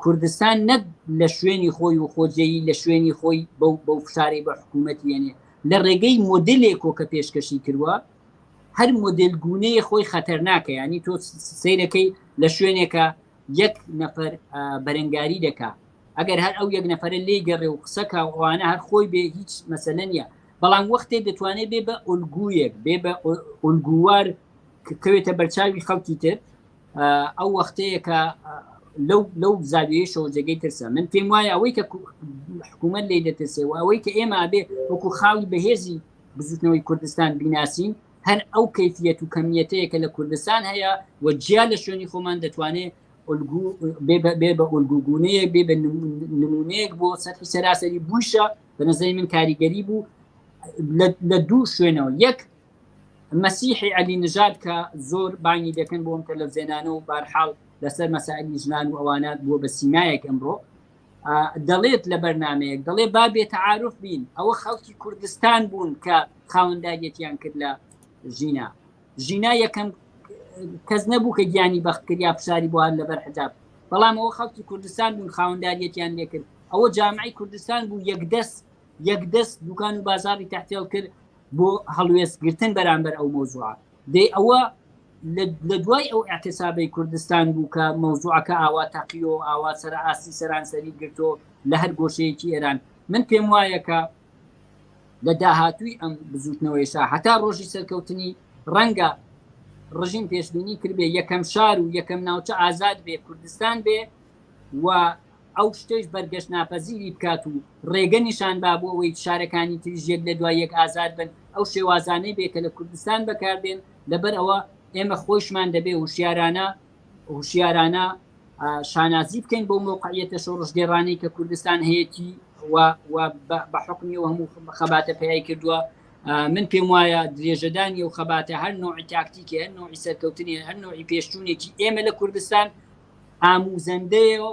کوردستان نەک لە شوێنی خۆی و خۆجێیی لە شوێنی خۆی بەو فشاری بە حکوومەتی یێنێ لە ڕێگەی مۆدلێکۆ کە پێشکەشی کردووە هەر مۆدلگونەیە خۆی خەتەرناکە ینی تۆ سیرەکەی لە شوێنێکە یەک نەفەر بەرەنگاری دەکا ئەگەر هەر ئەو یەک نەفرە لێ گەڕێ و قسەکە ئەوانە هەر خۆی بێ هیچ مەسەلە نیە بەڵام وەختێ دەتوانێت بێ بە ئۆلگویەک بێ بە ئۆلگووار کەوێتە بەرچاوی خەڵکی تر ئەو وەختەیە کە لەو زاویەیە شەوجەگەی ترسە من پێم وایە ئەوەی کە حکوومەت لێ دەترسێ و ئەوەی کە ئێمە بێ وەکو خاڵی بەهێزی بزوتنەوەی کوردستان بیناسین هەر ئەو کەیفیەت و کەمیەتەیە کە لە کوردستان هەیە و جیا لە شوێنی خۆمان دەتوانێت بێ بە ئۆلگوگونەیەک بێ بە نمونەیەک بۆ سەرفی سەراسەری بووشە بە نەزەری من کاریگەری بوو لە دوو شوێنەوە یەک مەسیحی عەلی نژاد کە زۆر بانگی دەکەن بۆم تەلەڤیزیۆنانە و بارحاڵ لەسەر مەسائلی ژنان و ئەوانە بووە بە سیمایەک ئەمڕۆ دەڵێت لە بەرنامەیەک دەڵێ با بێتەعارف بین ئەوە خەڵکی کوردستان بوون کە خاوەنداریەتیان کرد لە ژینا یەکەم کەس نەبوو کە گیانی بەخت کرد یا پشاری بۆ هەر لەبەر حجاب بەڵام ئەوە خەڵکی کوردستان بوون خاوەنداریەتیان لێ کرد ئەوە جامعی کوردستان بوو یەکدەست دوکان و بازاری تەحتێڵ کرد بۆ هەڵوێستگرتن بەرامبەر ئەو مۆزوعە دەی ئەوە لە دوای ئەو اعتسابەی کوردستان بوو کە مۆزوعەکە ئاوا تەقی و ئاوا سەر ئاستی سەرانسەری گرتۆ لە هەر گۆشەیەکی ئێران من پێم وایە کە لە داهاتووی ئەم بزوتنەوەیشا هەتا ڕۆژی سەرکەوتنی ڕەنگە ڕژیم پێشبینی کردبێ یەکەم شار و یەکەم ناوچە ئازاد بێ کوردستان بێ و ئەو شتێش بەرگەشت ناپەزیری بکات و ڕێگە نیشان با بۆ ئەوەی شارەکانی تریژ یەک لە دوای یەک ئازاد بن ئەو شێوازانەی بێ کە لە کوردستان بەکاربێن لەبەر ئەوە ئێمە خۆشمان دەبێ هوشیارانە شانازی بکەین بۆ موقعیەتە شۆڕژگێڕانەی کە کوردستان هەیەی و بە حکمی و هەموو خەباتە پێی کردووە من پێم وایە درێژەدانی و خەباتە هەر نوعی تاکتیکی هەر نوعی سەرکەوتنی هەر نوعی پێشچوونێکی ئێمە لە کوردستان ئاموزەندەیە و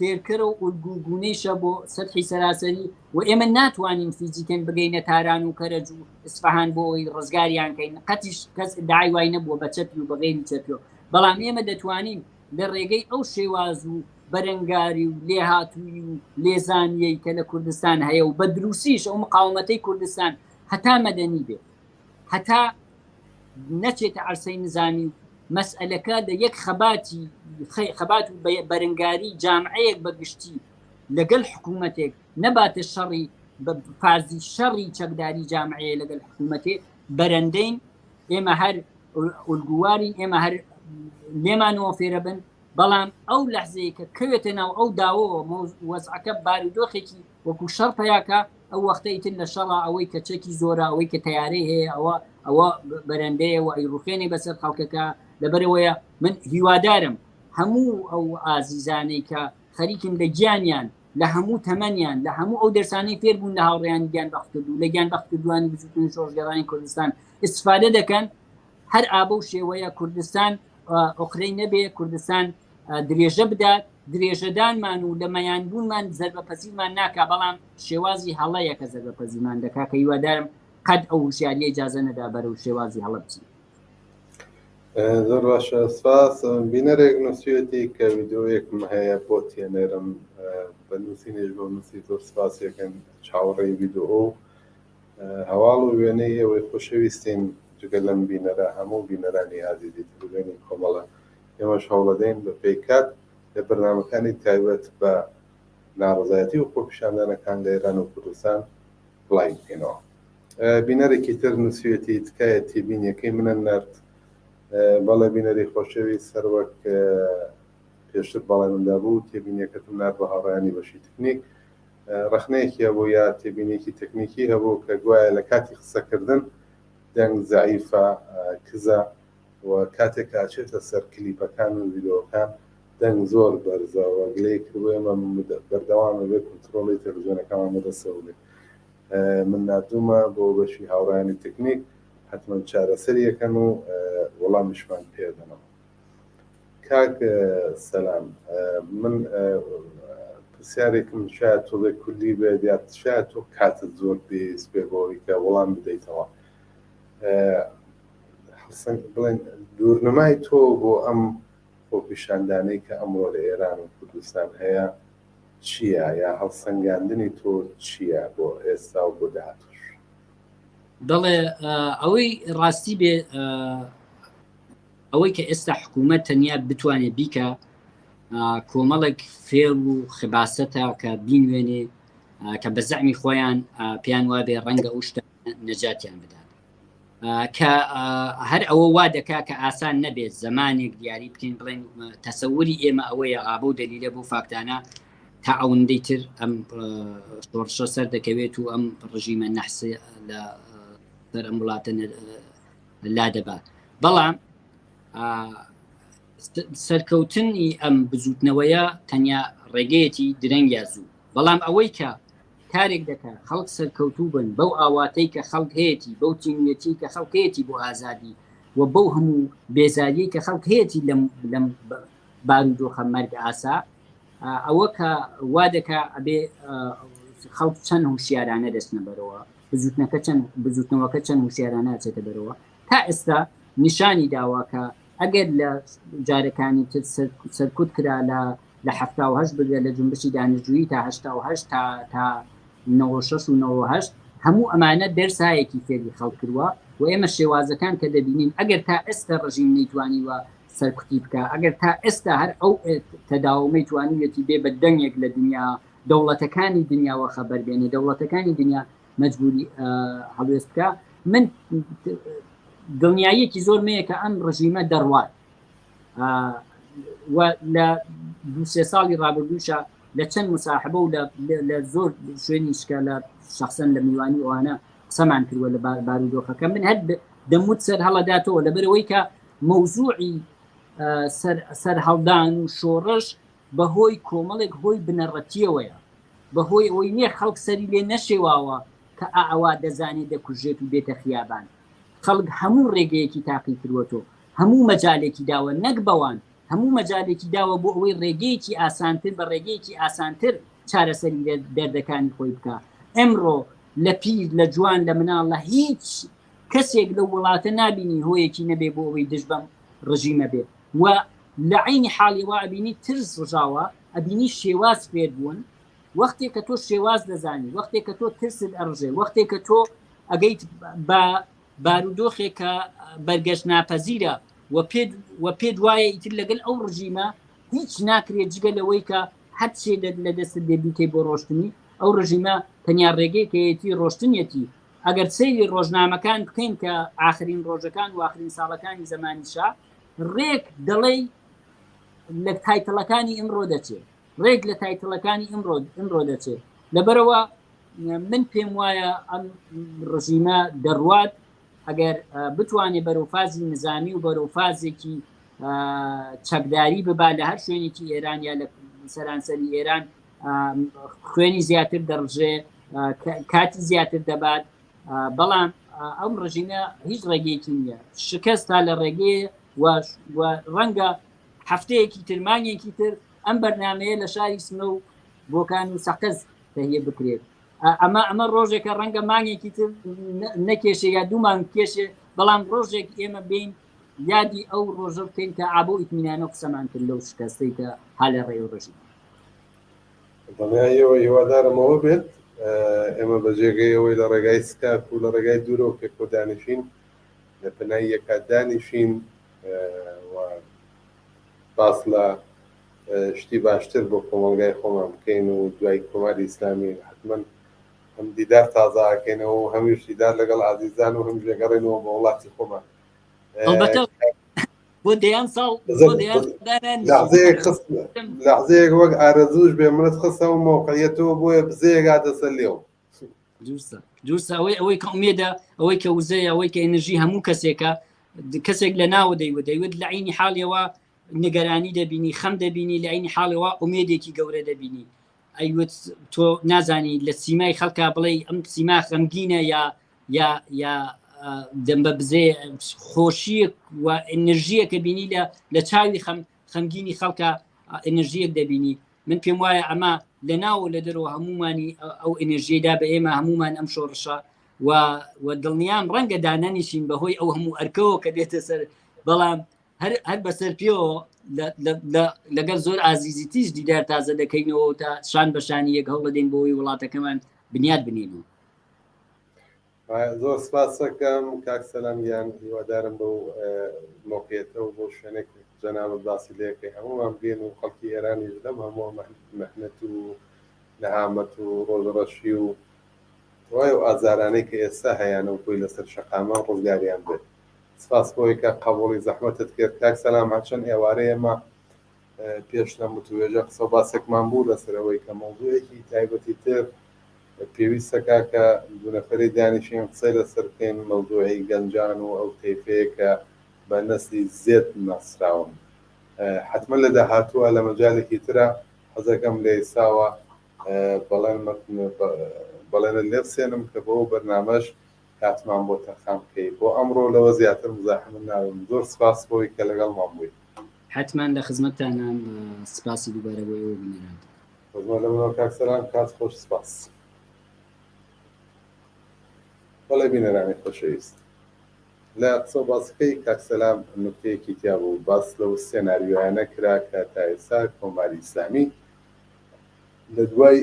فێرکەرە و ئولگوگونەیشە بۆ سەرحی سەراسەری و ئێمە ناتوانین فیزیکەن بگەینە تاران و کەرەج و ئیسفەهان بۆ ئەوی ڕزگاریان کەین قەتیش کەس داعی وای نەبووە بە چەپی و بەغێری چەپیەوە بەڵام ئێمە دەتوانین لە ڕێگەی ئەو شێواز و بەرەنگاری و لێهاتووی و لێزانیەی کە لە کوردستان هەیە و بە دروستیش ئەو مقاومەتەی کوردستان هەتا مەدەنی بێ هەتا نەچێتە عەرسەی نظامی مەسئلەکە لە یەک خەبات و بەرەنگاری جامعەیەک بەگشتی لەگەڵ حکوومەتێک نەباتە شەڕی فازی شەڕی چەکداری جامعەیە لەگەڵ حکوومەتێ بەرەندەین ئێمە هەر ئولگوواری ئێمە هەر لێمانەوە فێرە بن بەڵام ئەو لەحزەیە کە کەوێتە ناو ئەو داوەوە وەزعەکە بارودۆخێکی وەکو شەڕ پەیاکە ئەو وەختەی تر لە شەڕە ئەوەی کە چەکی زۆرە ئەوەی کە تەیارەی هەیە ئەوە بەرەندەیە و ئەیڕوخێنی بەسەر خەڵکەکە لەبەرەوەیە من هیوادارم هەموو ئەو ئازیزانەی کە خەریکن لە گیانیان لە هەموو تەمەنیان لە هەموو ئەو دەرسانەی فێر بوون لە هاوڕێیان گیان بەختکردو لە گیان بەختکردوانی بزوتنی شۆڕژگەڕانی کوردستان استفادە دەکەن هەر ئابە و شێوەیە کوردستان ئۆقرەی نەبێ کوردستان درێژە بدات درێژەدانمان و لە مەیانبوونمان زەربەپەزیمان ناکا بەڵام شێوازی هەڵەیە کە زەربەپەزیمان دەکا کە هیوادارم قەت ئەو هوشیاریە ئیجازە نەدا بەرە و شێوازی هەڵە بچین. زۆر باشە سپاس بینەرێک نووسێتی کە ڤیدۆیەکم هەیە بۆ تێنێرم بە نووسینێش بۆ نووسی زۆر سپاسێکن چاوەڕێی ڤیدۆ و هەواڵ و وێنەی ئەوەی خۆشەویستین جگە لەم بینەرە هەموو بینەرانی عزیزی تلڤیزیۆنی کۆمەڵە ئێمەش هەوڵەدەین بە پێیکات لە بەرنامەکانی تایبەت بە ناڕزایەتی و خۆپیشاندانەکان لە ئێران و کوردستان بڵاوی بکەینەوە. بینەرێکی تر نووسێتی تکایە تێبینیەکەی منە نرد بەڵێ بینەری خۆشەویست سەروەک پێشتر بەڵێ مندا بوو تێبینیەکەتم نرد بە هاوڕێیانی بەشی تکنیک ڕخنەیەکی هەبوو یا تێبینیەکی تەکنیکی هەبوو کە گوایە لە کاتی قسەکردن دەنگ زعیفە کزە و کاتێک ئاچێتە سەر کلیپەکان و ڤیدۆکان دەنگ زۆر بەرزەوە گلەی کردوێمە بەردەوامە بێ کنترۆڵی تەلەڤیزیۆنەکەمان بەدەستەوە بێت من نردوومە بۆ بەشی هاوڕایانی تکنیک حتمما چارەسەریەکەن و وەڵامیشمان پێدەنەوە. کاک سەلام، من پرسیارێکم شاید تۆڵێ کوردی بێت یا شاید تۆ کاتت زۆر پێویست بێ بۆەوەی کە وەڵام بدەیتەوە. بڵێن دوورنمای تۆ بۆ ئەم خۆپیشاندانەی کە ئەمڕۆ لە ئێران و کوردستان هەیە چییە، یا هەڵسەنگاندنی تۆ چییە بۆ ئێستا و بۆ داهاتوش؟ دەڵێ ئەوەی ڕاستی بێ ئەوەی کە ئێستا حکوومەت تەنیا بتوانێت بیکە کۆمەڵێک فێڵ و خباسەتە کە بینوێنێ کە بە زەعمی خۆیان پێیان وابێ ڕەنگە ئەو شتە نەجاتیان بدات، کە هەر ئەوە وا دەکا کە ئاسان نەبێت زمانێک دیاری بکەین بڵێن تەسەوری ئێمە ئەوەیە ئابە و دەلیلە بۆ فاکتانە تا ئەوەندەی تر ئەم شۆڕشە سەر دەکەوێت و ئەم ڕژیمە نەحسێ لە سەر ئەم وڵاتە لا دەبات. بەڵام سەرکەوتنی ئەم بزوتنەوەیە تەنیا ڕێگەیەتی درەنگیا زوو، بەڵام ئەوەی کە کارێک دەکات خەڵک سەرکەوتوو بن بەو ئاواتەی کە خەڵک هەیەی بەو تینوێتی کە خەڵکەیەتی بۆ ئازادی و بەو هەموو بێزاری کە خەڵک هەیەی لەم بارودۆخە مەرگ ئاسا، ئەوە کە وا دەکا ئەبێ خەڵک چەند هوشیارانە دەستنە بەرەوە، بزوتنەوەکە چەند هوشیارانە چێتە بەرەوە. تا ئێستا نیشانی داوا کە ئەگەر لە جارەکانی تر سەرکوت کرا لە 78 بگە لە جنبشی دانیشتجویی تا 88 تا 96 و 98 هەموو ئەمانە دەرسایەکی فێری خەڵک کردووە و ئێمە شێوازەکان کە دەبینین ئەگەر تا ئێستا ڕژیم نەیتوانیوە سەرکوتی بکە، ئەگەر تا ئێستا هەر ئەو تەداومەی توانیوێتی بێ بە دەنگێک لە دنیا دەوڵەتەکانی دنیاوە خەبەر بێنێ، دەوڵەتەکانی دنیا مەجبوری هەڵوێست بکە، من دڵنیاییەکی زۆر مەیە کە ئەم ڕژیمە دەڕوات و لە 2-3 ساڵی ڕابردووشە لە چەند مساحبە و لە زۆر شوێنیشکە لە شخصەن لە میوانی ئەوانە قسەمان کردووە لە بارودۆخەکە. من هەر دەموت سەر هەڵەداتەوە لەبەرەوەی کە مەوزوعی سەر هەڵدان و شۆڕش بەهۆی کۆمەڵێک هۆی بنەڕەتیەوەیە، بەهۆی ئەوەی نییە خەڵک سەری لێ نەشێواوە کە ئاوا دەزانێت دەکوژێت و بێتە خیابان. خەڵک هەموو ڕێگەیەکی تاقی کردوەوە، هەموو مەجالێکی داوە، نەک بەوان هەموو مەجالێکی داوە بۆ ئەوەی ڕێگەیەکی ئاسانتر بە ڕێگەیەکی ئاسانتر چارەسەری دەردەکانی خۆی بکە. ئەمڕۆ لە پیر لە جوان لە مناڵ لە هیچ کەسێک لە وڵاتە نبینی هۆیەکی نەبێ بۆ ئەوەی دژ بەم ڕژیمە بێت و لە عینی حاڵی وا ئەبینی ترس ڕژاوە، ئەبینی شێواز فێر بوون. وەختێک کە تۆ شێواز دەزانی، وەختێک کە تۆ ترست ئەڕژێ، وەختێک کە تۆ ئەگەیت بە بارودۆخێک کە بەرگەشت ناپەزیرە و پێ دوایە ئیتر لەگەڵ ئەو ڕژیمە هیچ ناکرێت جگە لەوەی کە هەر چێ لە دەست دەبیکەی بۆ ڕۆشتنی ئەو ڕژیمە تەنیا ڕێگەی کەیەتی ڕۆشتنیەتی. ئەگەر سەیری ڕۆژنامەکان بکەین کە ئاخرین ڕۆژەکان و ئاخرین ساڵەکانی زەمانیشا ڕێک دەڵێ لە تایتڵەکانی ئەمڕۆ دەچێت، ڕێک لە تایتڵەکانی ئەمڕۆ دەچێت. لەبەرەوە من پێم وایە ئەم ڕژیمە دەڕوات ئەگەر بتوانێت بەرەوفازی نظامی و بەرەوفازێکی چەکداری ببا لە هەر شوێنێکی ئێران یا لە سەرانسەری ئێران خوێنی زیاتر دەڕژێ، کاتی زیاتر دەبات. بەڵام ئەم ڕژیمە هیچ ڕێگەیەکی نییە، شکست تا لە ڕێگەیە و ڕەنگە هەفتەیەکی تر مانگێکی تر ئەم بەرنامەیە لە شاری سنە و بۆکان و سەقز تەهیە بکرێت. ئەمە ڕۆژێکە ڕەنگە مانگێکی تر نەکێشێ یا 2 مانگ کێشێ، بەڵام ڕۆژێک ئێمە بین یادی ئەو ڕۆژە بکەین کە ئابۆ ئیتمینانە قسەمان کرد لەو شکستەی کە هەلە ڕێ و ڕژیم. دڵنیاییەوە هیوادارمەوە بێت ئێمە بەجێگەیەوەی لە ڕێگای سکاپ و لە ڕێگای دوورەوە پێکۆ دانیشین، لە پنای یەکات دانیشین و باس لە شتی باشتر بۆ کۆمەلگای خۆمان بکەین و دوای کۆماری ئیسلامی حتمما هەم دیدار تازاکەینەوە و هەمیش دیدار لەگەڵ عزیزان و هەمیش لەگەڕێنەوە بە وڵاتی خۆمان. بۆ دەیان ساڵ لەحزەیەک وەک ئارەزوش بێ منت خستەوە مۆقعیەتەوە بۆیە بزەیەگا دەسەر لێەوە جوستە ئەوەی کە ئومێدە ئەوەی کە وزەیە ئەوەی کە ئێنەژی هەموو کەسێک لە ناوە دەیوت لە عینی حاڵیەوە نیگەرانی دەبینی، خەم دەبینی، لە عینی حاڵەوە ئومێدێکی گەورە دەبینی. ئەیوت تۆ نازانی لە سیمای خەڵکا بڵێ ئەم سیما خەمگینە یا دەمبە بزێ خۆشیەک و ئەنرژیەکە بینی لە چاوی خەمگینی خەڵکە ئەنرژیەک دەبینی من پێم وایە ئەمە لە ناوە لە دەرەوە هەمومانی ئەو ئەنرژیدا بە ئێمە هەمومان ئەم شۆڕشە و دڵنیام ڕەنگە دانەنیشین بەهۆی ئەو هەموو ئەرکەوە کە دێتە سەر بەڵام هەر بەسەر پێەوە لەگەر زۆر ئازیزی تیش دیدار تازە دەکەینەوە تا شان بەشانی یەک هەوڵ دەدەین بۆی وڵاتەکەمان بنیاد بنێنەوە. زۆر سپاس دەکەم کاک سەلامیان، هیوادارم بەو مۆقعیەتەوە بۆ شوێنێک جەنابەت باسی لێ یەکەی هەموومان بگەین و خەڵکی ئێرانیش لەم هەموو مەحنەت و نەهامەت و ڕۆژڕەشی و وای و ئازارانەی کە ئێستا هەیەە و بۆی لەسەر شەقامان ڕزگاریان بێت. سپاس بۆی کە قبوڵی زەحمەتت کرد کاک سەلام. هەرچەند ئێوارەیە ئێمە پێش لە متوێژە قسە باسێکمان بوو لەسەرەوەی کە مەوضوعێکی تایبەتی تر پێویستەکە کە دوو نەفەری دانیشتین قسەی لەسەر بکەین مەوضوعی گەنجان و ئەو تەیفەیە کە بە نەسلی زێد ناسراون. حتمما لە داهاتووە لە مەجالێکی ترە حەزەکەم لە ئێستاوە بەڵێنە لێفسێنم کە بۆ بەرنامەش کاتمان بۆ تەرخان بکەی. بۆ ئەمڕۆ لەوە زیاتر مزاحمت ناوم. زۆر سپاس بۆی کە لەگەڵمان بووی. حتمما لە خزمەتتانان سپاسی دووبارە بۆ ئێوە بنێران. لەمەوە کاک سەلام کات خۆش سپاس. بەڵێ بینەرانی خۆشەویست، لە قسە باسەکەی کاک سەلام نوکتەیەکی تیا بوو. باس لەو سێناریۆیانە کرا کە تا ئێستا کۆماری ئیسلامی لە دوای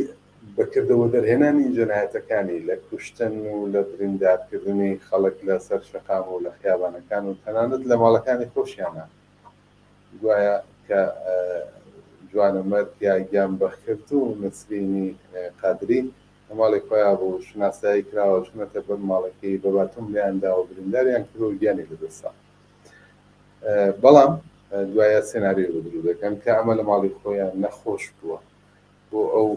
بەکردەوە دەرهێنانی جەنایەتەکانی لە کوشتن و لە بریندارکردنی خەڵک لە سەر شەقام و لە خیابانەکان و تەنانەت لە ماڵەکانی خۆشیانە گوایە کە جوانەمەرد یا گیانبەخکرد و نسرینی قادری ماڵێک خۆیان بۆ شناسایی کراوە ژنەتە بەر ماڵەکەی بەباتم لیاندا و برینداریان کرد و گیانی لەدەستا. بەڵام دوایە سێناریۆ دروست دەکەن کە ئەمە لە ماڵی خۆیان نەخۆش بووە بۆ ئەو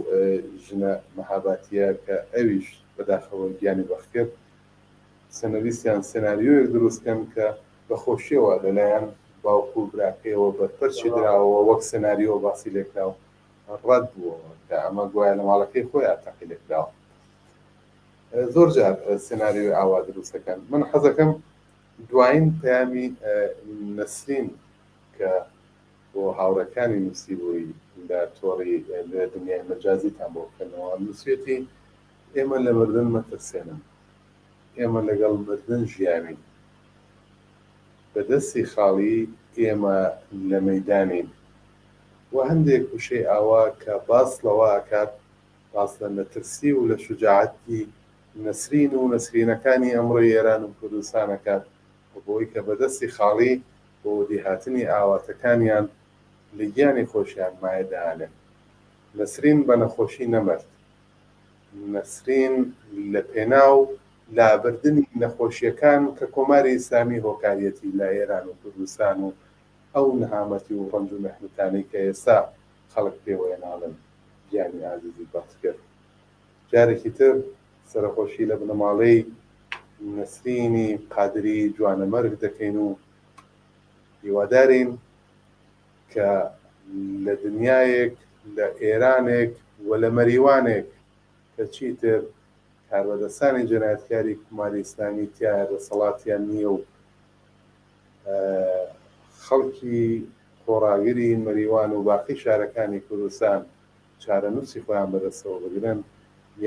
ژنە مەهاباتیە کە ئەویش بەداخەوە گیانی بەخکرد. سەنەریستیان سێناریۆیەک دروستکەن کە بەخۆشیەوە لەلایەن باوکو و براکەیەوە بەرپەرچی دراوە وەک سێناریۆ باسی لێکراوە ڕەت بووەوە کە ئەمە گوایە لە ماڵەکەی خۆیان تەقی لێکراوە. زۆر جار سێناریۆی ئاوا دروستەکەن. من حەزەکەم دوایین پەیامی نەسرین کە بۆ هاوڕەکانی نووسیبووی لە تۆڕی لە دنیای مەجازیتان بۆ بکەنەوە. نووسێتی ئێمە لە مردن مەترسێنن، ئێمە لەگەڵ مردن ژیاوین، بەدەستی خاڵی ئێمە لە مەیدانین. و هەندێک وشەی ئاوا کە باس لەوە ئاکات باس لە نەترسی و لە شوجاعەتی نەسرین و نەسرینەکانی ئەمڕۆی ئێران و کوردستانەکات بۆی کە بەدەستی خاڵی بۆ دیهاتنی ئاواتەکانیان لە گیانی خۆشیان مایەدانێن. نەسرین بە نەخۆشی نەمەرد. نەسرین لە پێناو لابردنی نەخۆشیەکان کە کۆماری ئیسلامی هۆکاریەتی لە ئێران و کوردستان و ئەو نەهامەتی و ڕەنج و مەحنەتانەی کە ئێستا خەڵک پێوەیە ناڵن گیانی ئازیزی بەخت کرد. جارێکی تر سەرخۆشی لە بنەماڵەی نەسرینی قادری جوانەمەرگ دەکەین و هیوادارین کە لە دنیایەک لە ئێرانێک و لە مەریوانێک کە چیتر کاربەدەستانی جەنایەتکاری کۆماری ئیسلامی تیایە دەسەڵاتیان نییە و خەڵکی خۆڕاگری مەریوان و باقی شارەکانی کوردستان چارەنووسی خۆیان بەدەستەوە بگرن،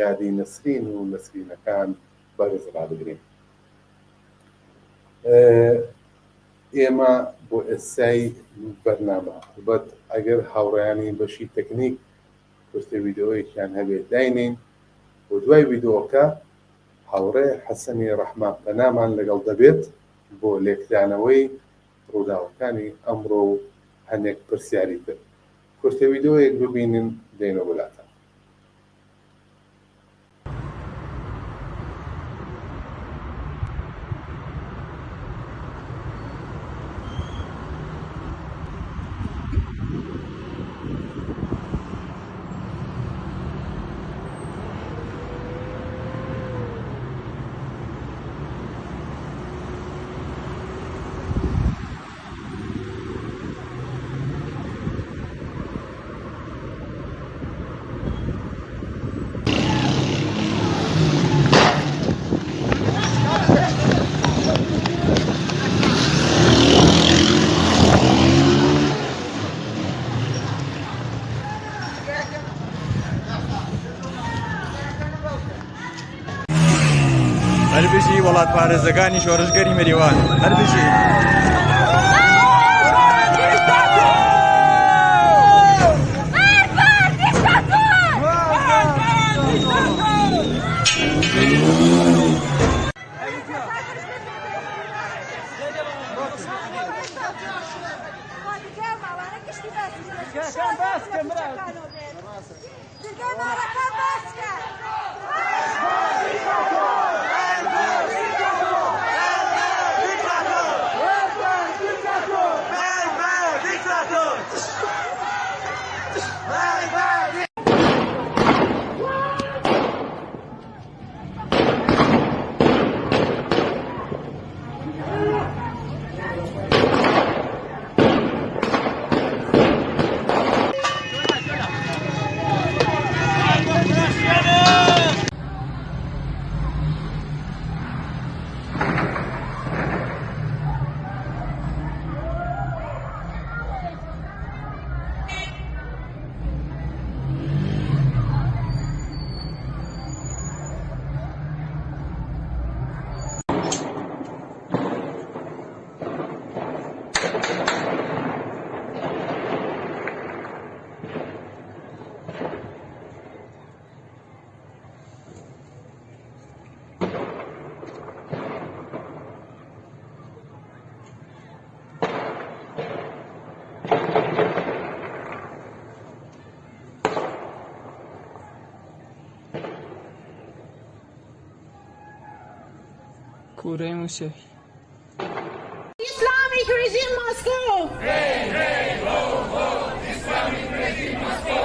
یادی نەسرین و نەسرینەکان بەرز ڕابگرین. ئێمە بۆ ئێستای بەرنامە بەت ئەگەر هاوڕێیانی بەشی تەکنیک کورتە ویدۆیەکیان هەبێت داینین بۆ دوای ویدۆکە هاوڕێ حەسەنی ڕەحمان پەنامان لەگەڵ دەبێت بۆ لێکدانەوەی ڕووداوەکانی ئەمڕۆ و هەندێک پرسیاری تر. کورتە ویدۆیەک ببینن دێنەوە وڵاتە. هەربژی وڵات پارێزەکانی شۆڕشگەری مەریوان هەربژی کوره موشک Islamic regime must go! Hey, hey, ho, ho, Islamic regime must go!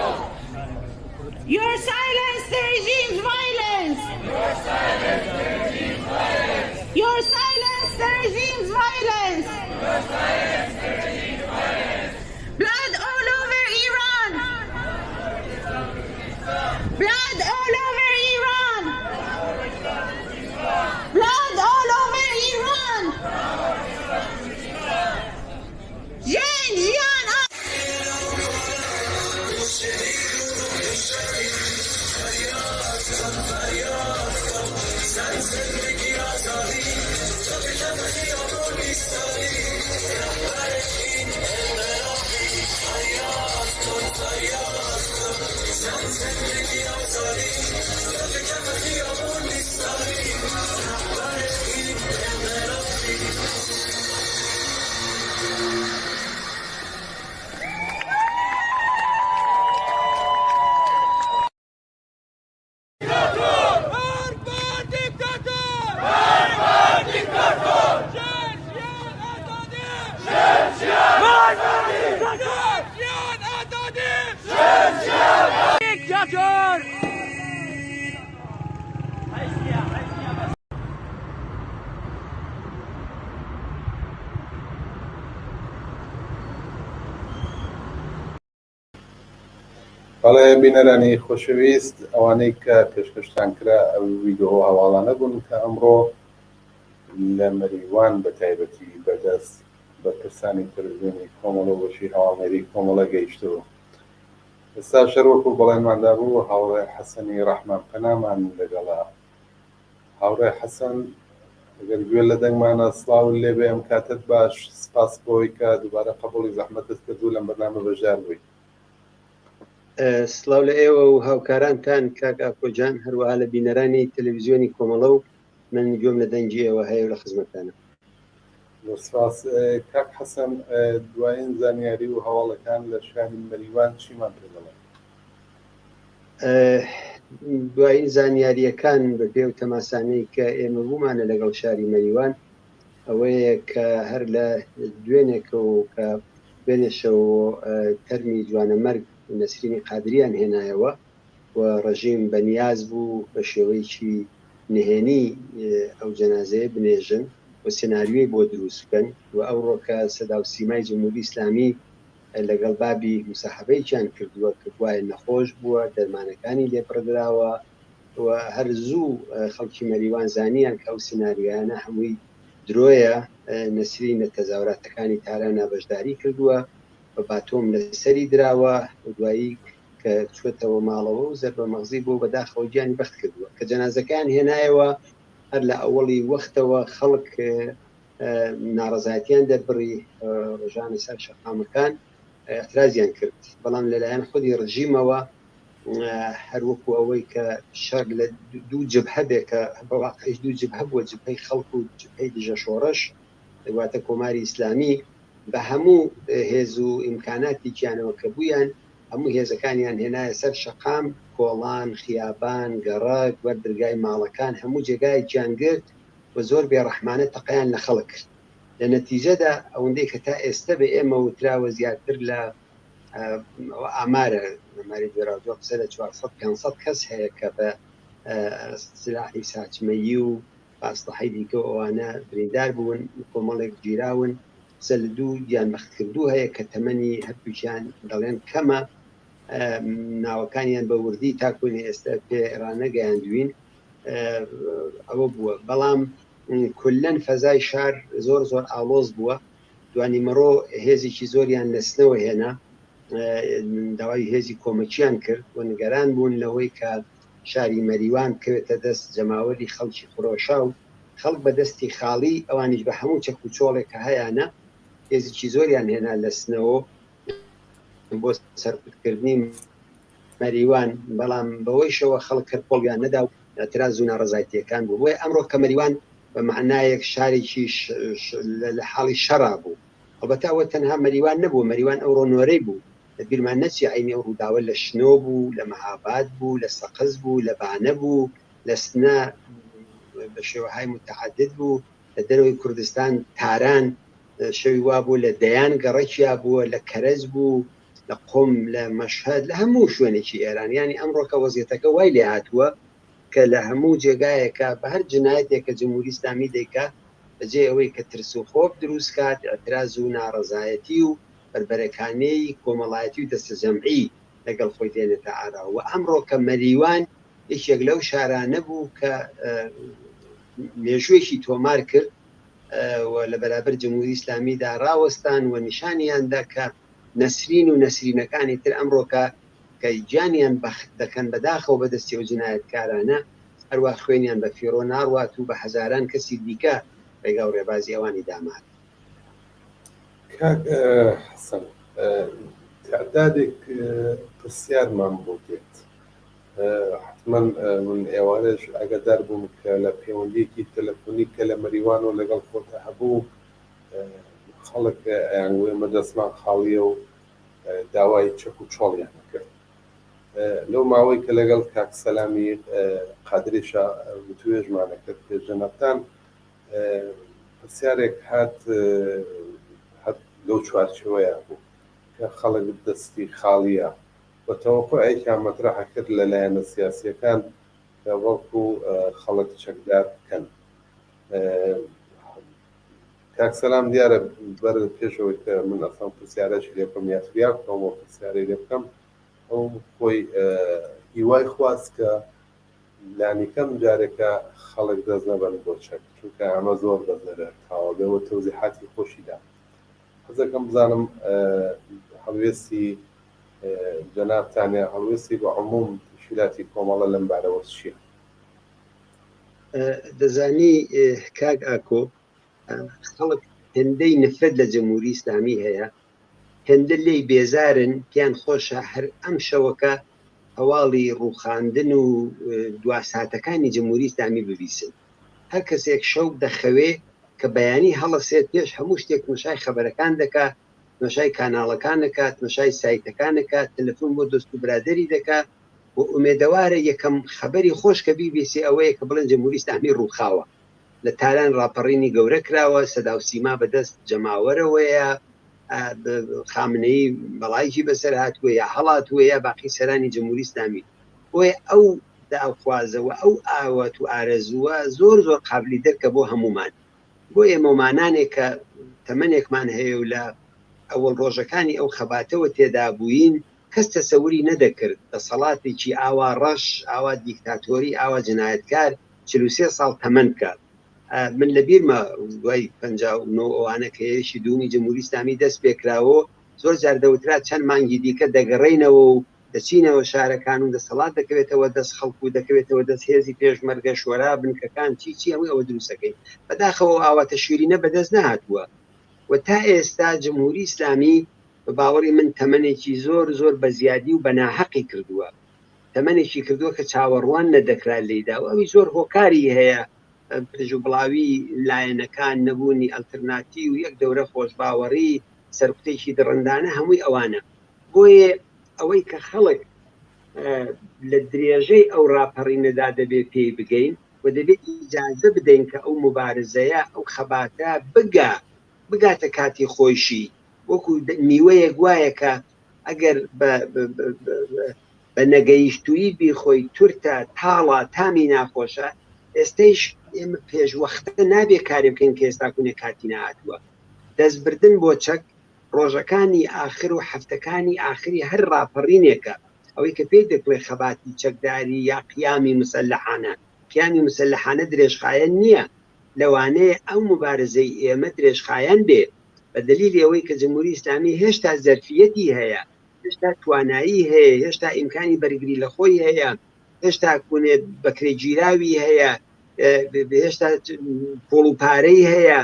Your silence the regime's violence! Your silence the regime's violence! Your silence the regime's violence! Your silence the regime's violence! Blood all over Iran! Blood all over Iran! Blood all over Iran! Jen, Jian, بەڵێ بینەرانی خۆشەویست ئەوانەی کە پێشکەشتان کرا ئەو ڤیدیۆ هەواڵانە بوون کە ئەمڕۆ لە مەریوان بە تایبەتی بەدەست بە پرسانی تەلەڤیزیۆنی کۆمەڵە و بەشی هەواڵمێری کۆمەڵە گەیشتەوە. ئێستا شەر وەکو بەڵێنماندا بوو هاوڕێ حەسەنی ڕەحمانپەنامان لەگەڵا. هاوڕێ حەسەن ئەگەر گوێ لە دەنگمانە سڵاو لێبێ ئەم کاتت باش، سپاس بۆی کە دووبارە قبوڵی زەحمەتت کردوو لەم بەرنامە بەشدار بووی. سڵاو لە ئێوە و هاوکارانتان کاک ئاکۆجان، هەروەها لە بینەرانی تەلەڤیزیۆنی کۆمەڵە و من گوێم لە دەنگی ئێوە هەیە و لە خزمەتانە. سپاس. کاک حەسەن، دوایین زانیاری و هەواڵەکان لە شاری مەریوان چیمان پێ دەڵێن؟ دوایین زانیاریەکان بە پێو تەماسانەی کە ئێمە بوومانە لەگەڵ شاری مەریوان ئەوەیە کە هەر لە دوێنێکەوە کە بێنێشەوە تەرمی جوانەمەرگ نەسرینی قادریان هێنایەوە و ڕژیم بەنیاز بوو بە شێوەیەکی نهێنی ئەو جەنازەیە بنێژن و سناریۆی بۆ دروست بکەن و ئەوڕۆ کە سەدا و سیمای جمهوری ئیسلامی لەگەڵ بابی موساحبەیەکیان کردووە کە وایە نەخۆش بووە، دەرمانەکانی لێپڕدراوە و هەر زوو خەڵکی مەریوان زانیان کە ئەو سناریۆیانە هەمووی درۆیە. نەسرین لە تەزاوراتەکانی تارانە بەشداری کردووە بە باتۆم لەسەری دراوە و دوایی کە چوەتەوە ماڵەوە و زەربە مەغزی بۆ بەداخەوە گیانی بەخت کردووە کە جەنازەکان هێنایەوە هەر لە ئەوڵی وەختەوە خەڵک ناڕەزایەتیان دەربڕی ڕۆژانی سەر شەقامەکان اعترازیان کرد بەڵام لەلایەن خودی ڕژیمەوە هەروەکو ئەوەی کە شەر لە دوو جبهە بێ کە بەواقعیش دوو جبهە بووە جبهەی خەڵک و جبهەی دژە شۆڕش واتە کۆماری ئیسلامی بە هەموو هێز و ئیمکاناتی گیانەوە کە بوویان هەموو هێزەکانیان هێنایە سەر شەقام کۆڵان خیابان گەڕک وەردرگای ماڵەکان هەموو جێگای گیانگرت و زۆر بێڕەحمانە تەقیان لە خەڵک کرد لە نەتیجەدا ئەوەندەی کە تا ئێستا بە ئێمە وتراوە زیاتر لە ئامارە ئەماری دوێراوە قسە لە 400-500 کەس هەیە کە بە سلاحی ساچمەیی و ئاسلحەی دیکە ئەوانە بریندار بوون کۆمەڵێک گیراون قسە لە دوو یان بەختکردوو هەیە کە تەمەنی هەردووکیان دەڵێن کەمە ناوەکانیان بە وردی تاکوێنێ ئێستا پێڕانەگەیاندوین ئەوە بووە بەڵام کولەن فەزای شار زۆر ئاڵۆز بووە دوانی مەڕۆ هێزێکی زۆریان لەسنەوە هێنا داوای هێزی کۆمەکییان کرد و نیگەران بوون لەوەی کە شاری مەریوان بکەوێتە دەست جەماوەری خەڵکی خۆشا و خەڵک بە دەستی خاڵی ئەوانیش بە هەموو چەک و چۆڵێک کە هەیەە هێزێکی زۆریان هێنا لەسنەوە بۆ سەرکردنی مەریوان بەڵام بەوەیشەوە خەڵک کرد پۆڵیان نەدا و اعتراز و ناڕەزایەتیەکان بوو بۆیە ئەمڕۆ کە مەریوان بە معنایەک شارێکی لە حاڵی شەڕا بوو ئەلبەتە ئەوە تەنها مەریوان نەبوو مەریوان ئەوڕۆ نۆرەی بوو بیرمان نەچی عینی ئەو ڕووداوە لە شنۆ بوو لە مەهاباد بوو لە سەقز بوو لە بانە بوو لە سنە بە شێوەهای متعدد بوو لە دەرەوەی کوردستان تاران شەوی وا بوو لە دەیان گەڕەکیا بووە لە کەرەز بوو لە قۆم لە مەشهد لە هەموو شوێنێکی ئێران ینی ئەمڕۆکە وەزیەتەکە وای لێ هاتووە کە لە هەموو جێگایەکە بە هەر جنایەتێکە جمهوری ئیسلامی دەیکات بەجێ ئەوەی کە ترس و خۆف دروست کات ئەتراز و ناڕەزایەتی و بربەرەکانەی کۆمەڵایەتی و دەستە جەمعی لەگەڵ خۆی دێنێتە ئاراوە و ئەمڕۆ کە مەریوان یەکێک لەو شارانە بوو کە مێژوویەکی تۆمار کرد و لە بەرابەر جمهوری ئیسلامیدا ڕاوەستان و نیشانیاندا کە نەسرین و نەسرینەکانی تر ئەمڕۆکە کە گیانیان بەخت دەکەن بەداخەوە بەدەستی و جنایەتکارانە هەروە خوێنیان بە فیرۆ ناڕوات و بە هەزاران کەسی دیکە ڕێگا و ڕێبازی ئەوانی دامات حەسەن تعدادێک پرسیارمان بۆ دێت حتمما من ئێوارەش ئەگەدار بووم کە لە پەیوەندیەکی تەلەفۆنی کە لە مەریوان و لەگەڵ خۆتە هەبوو خەڵک یانگوێ مەدەستمان خاڵیە و داوای چەک و چۆڵیان کرد لەو ماوەی کە لەگەڵ کاک سەلامی قادریشە توێژمانە کرد پێشەنەفتان پرسیارێک هات لەو چوارچەوەیە بوو کە خەڵک دەستی خاڵیە بە تەوەقع ئەیکیان مەترەحە کرد لەلایەنە سیاسیەکان کە وەڵکو خەڵک چەکدار بکەن کاک سەلام دیارە بەر پێشەوەی کە من ئەسڵ پرسیارەشی لێ بکەم یا فریا بکەم و پرسیارەی لێ بکەم ئەو خۆی هیوای خواست کە لانیکەم جارێکە خەڵک دەست نەبەن بۆ چەک چونکە ئەمە زۆر بەزەرە تاوەگەوە تەوزیحاتی خۆشیدا حەزەکەم بزانم هەڵوێستی جەنابتانە هەڵوێستی بە عموم تشکیلاتی کۆمەڵە لەم بارەوە چییە؟ دەزانی کاک ئاکۆ خەڵک هێندەی نفرەت لە جمهوری ئیسلامی هەیە هێندە لێی بێزارن پیان خۆشە هەر ئەم شەوەکە هەواڵی ڕووخاندن و دواساتەکانی جمهوری ئیسلامی ببیسن هەر کەسێک شەو دەخەوێ کە بەیانی هەڵەسێت پێش هەموو شتێک نشای خەبەرەکان دەکات نشای کاناڵەکان دەکات نشای سایتەکان دەکات تەلەفۆن بۆ دۆست و برادەری دەکات و ئومێدەوارە یەکەم خەبەری خۆش کە بیبیسی ئەوەیە کە بڵێن جمهوری ئیسلامی ڕووخاوە لە تاران ڕاپەڕینی گەورە کراوە سەدا و سیما بەدەست جەماوەرەوەیە خامنەی بەڵایکی بەسەر هاتووە یا هەڵاتووە یا باقی سەرانی جمهوری ئیسلامی بۆیە ئەو داخوازەوە ئەو ئاوات و ئارەزووە زۆر قابلی دەرکە بۆ هەمومان بۆ ئێمەمانانێک کە تەمەنێکمان هەیە و لە ئەوەڵ ڕۆژەکانی ئەو خەباتەوە تێدا بووین کەس تەسەووری نەدەکرد دەسەڵاتێکی ئاوا ڕەش ئاوا دیکتاتۆری ئاوا جنایەتکار 43 ساڵ تەمەن کات من لە بیرمە دوای 59 ئەوانە کە هێرشی دومی جمهوری ئیسلامی دەست پێکراوە زۆر جار دەوترا چەند مانگی دیکە دەگەڕێینەوە و دەچینەوە شارەکان و دەسەڵات دەکەوێتەوە دەست خەڵکو و دەکەوێتەوە دەست هێزی پێشمەرگە شۆرا بنکەکان چی ئەوەی ئەوە دروستەکەین بەداخەوە ئاواتە شیرینە بەدەست نهاتووە و تا ئێستا جمهوری ئیسلامی بە باوەڕی من تەمەنێکی زۆر بە زیادی و بەناحەقی کردووە تەمەنێکی کردووە کە چاوەڕوان نەدەکرا لێدا و ئەوی زۆر هۆکاری هەیە پژوبڵاوی لایەنەکان نەبوونی ئەلترناتی و یەک دەورە خۆشباوەڕی سەرکوتێکی دڕندانە هەمووی ئەوانە بۆیە ئەوەی کە خەڵک لە درێژەی ئەو ڕاپەڕینەدا دەبێت پێی بگەین و دەبێت ئیجازە بدەین کە ئەو مبارزەیە ئەو خەباتە بگاتە کاتی خۆشی وەکو میوەیەک وایە کە ئەگەر بە نەگەیشتووی بیخۆی تورتە تاڵە تامی ناخۆشە ئێستەیش ئێمە پێشوەختە نابێ کاری بکەین کە ئێستا کوونێ کاتی نهاتووە دەستبردن بۆ چەک ڕۆژەکانی ئاخر و هەفتەکانی ئاخری هەر ڕاپەڕینێکە ئەوەی کە پێی دەکڵێ خەباتی چەکداری یا قیامی مسلحانە قیامی مسلحانە درێژخایەن نییە لەوانەیە ئەو مبارزەی ئێمە درێژخایەن بێ بە دلیلی ئەوەی کە جمهوری ئیسلامی هێشتا زەرفیەتی هەیە هێشتا توانایی هەیە هێشتا ئیمکانی بەرگری لە خۆی هەیە هێشتا کوونێت بەکرێگیراوی هەیە هێشتا پۆڵ و پارەی هەیە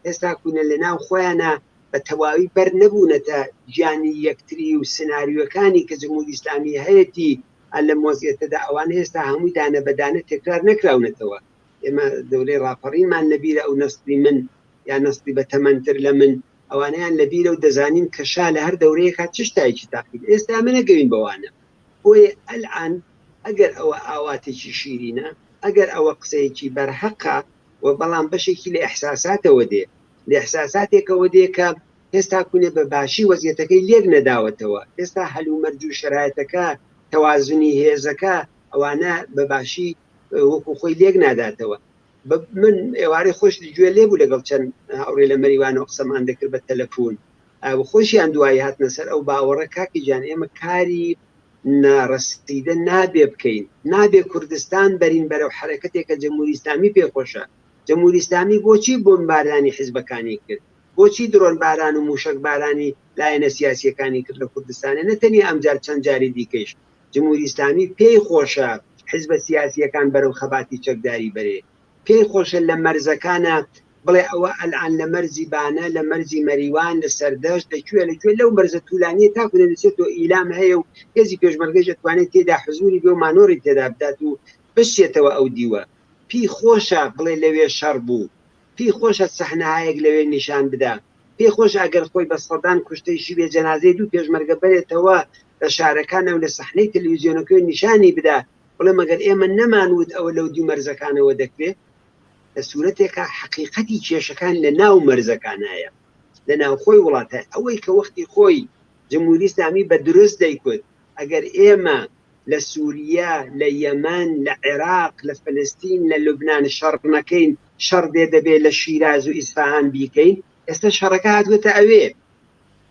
ئێستا کوونە لە ناو خۆیانە بە تەواوی بەر نەبوونەتە گیانی یەکتری و سناریۆکانی کە جمهوری ئیسلامی هەیەی لە مۆزیەتەدا ئەوان هێستا هەمووی دانە بەدانە تێکرار نەکراونەتەوە ئێمە دەورەی ڕاپەڕینمان لەبیرە ئەو نەستی من یا نەستی بە تەمەنتر لە من ئەوانیان لەبیرە و دەزانین کەشا لە هەر دەورەیەکە چ شتایکی تاقید ئێستا ئەمە نەگەوین بەوانە بۆیە ئەلعان ئەگەر ئەوە ئاواتێکی شیرینە ئەگەر ئەوە قسەیەکی بەرحەقە و بەڵام بەشێکی لە ئەحساساتەوە دێ لە ئەحساساتێکەوە دێ کە ئێستا کوونێ بە باشی وەزیەتەکەی لێک نەداوەتەوە ئێستا هەلومەرج و شرایەتەکە تەوازنی هێزەکە ئەوانە بە باشی وەکو خۆی لێک ناداتەوە من ئێوارەی خۆش گوێ لێبوو لەگەڵ چەند هاوڕێ لە مەریوانەوە قسەمان دەکرد بە تەلەفۆن خۆشیان دوایی هاتنە سەر ئەو باوەڕە کاکی جان ئێمە کاری ناڕەسیدە نابێ بکەین نابێ کوردستان بەرین بەرەو حرەکەتێکە جمهوری ئیسلامی پێخۆشە جمهوری ئیسلامی بۆچی بۆمبارانی حیزبەکانی کرد بۆچی درۆن باران و موشک بارانی لایەنە سیاسیەکانی کرد لە کوردستانە نەتەنی ئەمجار چەند جاری دیکەش جمهوری ئیسلامی پێی خۆشە حیزبە سیاسیەکان بەرەو خەباتی چەکداری بەرێ پێی خۆشە لە مەرزەکانە بڵێ ئەوە ئەلعان لە مەرزی بانە لە مەرزی مەریوان لە سەردەشت لەکوێ لەو مەرزە توولانیە تاکو دەنووسێتەوە ئیلام هەیە و هێزی پێشمەرگەی دەتوانێت تێدا حزوری بێ و مانۆری تێدا بدات و بشێتەوە ئەو دیوە پێی خۆشە بڵێ لەوێ شەڕ بوو پێی خۆشە سەحنەهایەک لەوێ نیشان بدا پێی خۆش ئەگەر خۆی بە سەدان کوشتەیشی بێ جەنازەی دوو پێشمەرگە بێتەوە لە شارەکانە و لە سەحنەی تەلەڤیزیۆنەکەی نیشانی بدا بڵێ مەگەر ئێمە نەمانوت ئەوە لەو دوو مەرزەکانەوە دەکرێت لە سوورەتێکە حقیقەتی کێشەکان لە ناو مەرزەکانایە لە ناو خۆی وڵاتە ئەوەی کە وەختی خۆی جمهوری ئیسلامی بە دروست دەیکوت ئەگەر ئێمە لە سووریا لە یەمەن لە عێراق لە فلستین لە لوبنان شەڕ نەکەین شەڕ دێ دەبێت لە شیراز و ئیسفاهان بیکەین ئێستا شەڕەکە هاتووەتە ئەوێ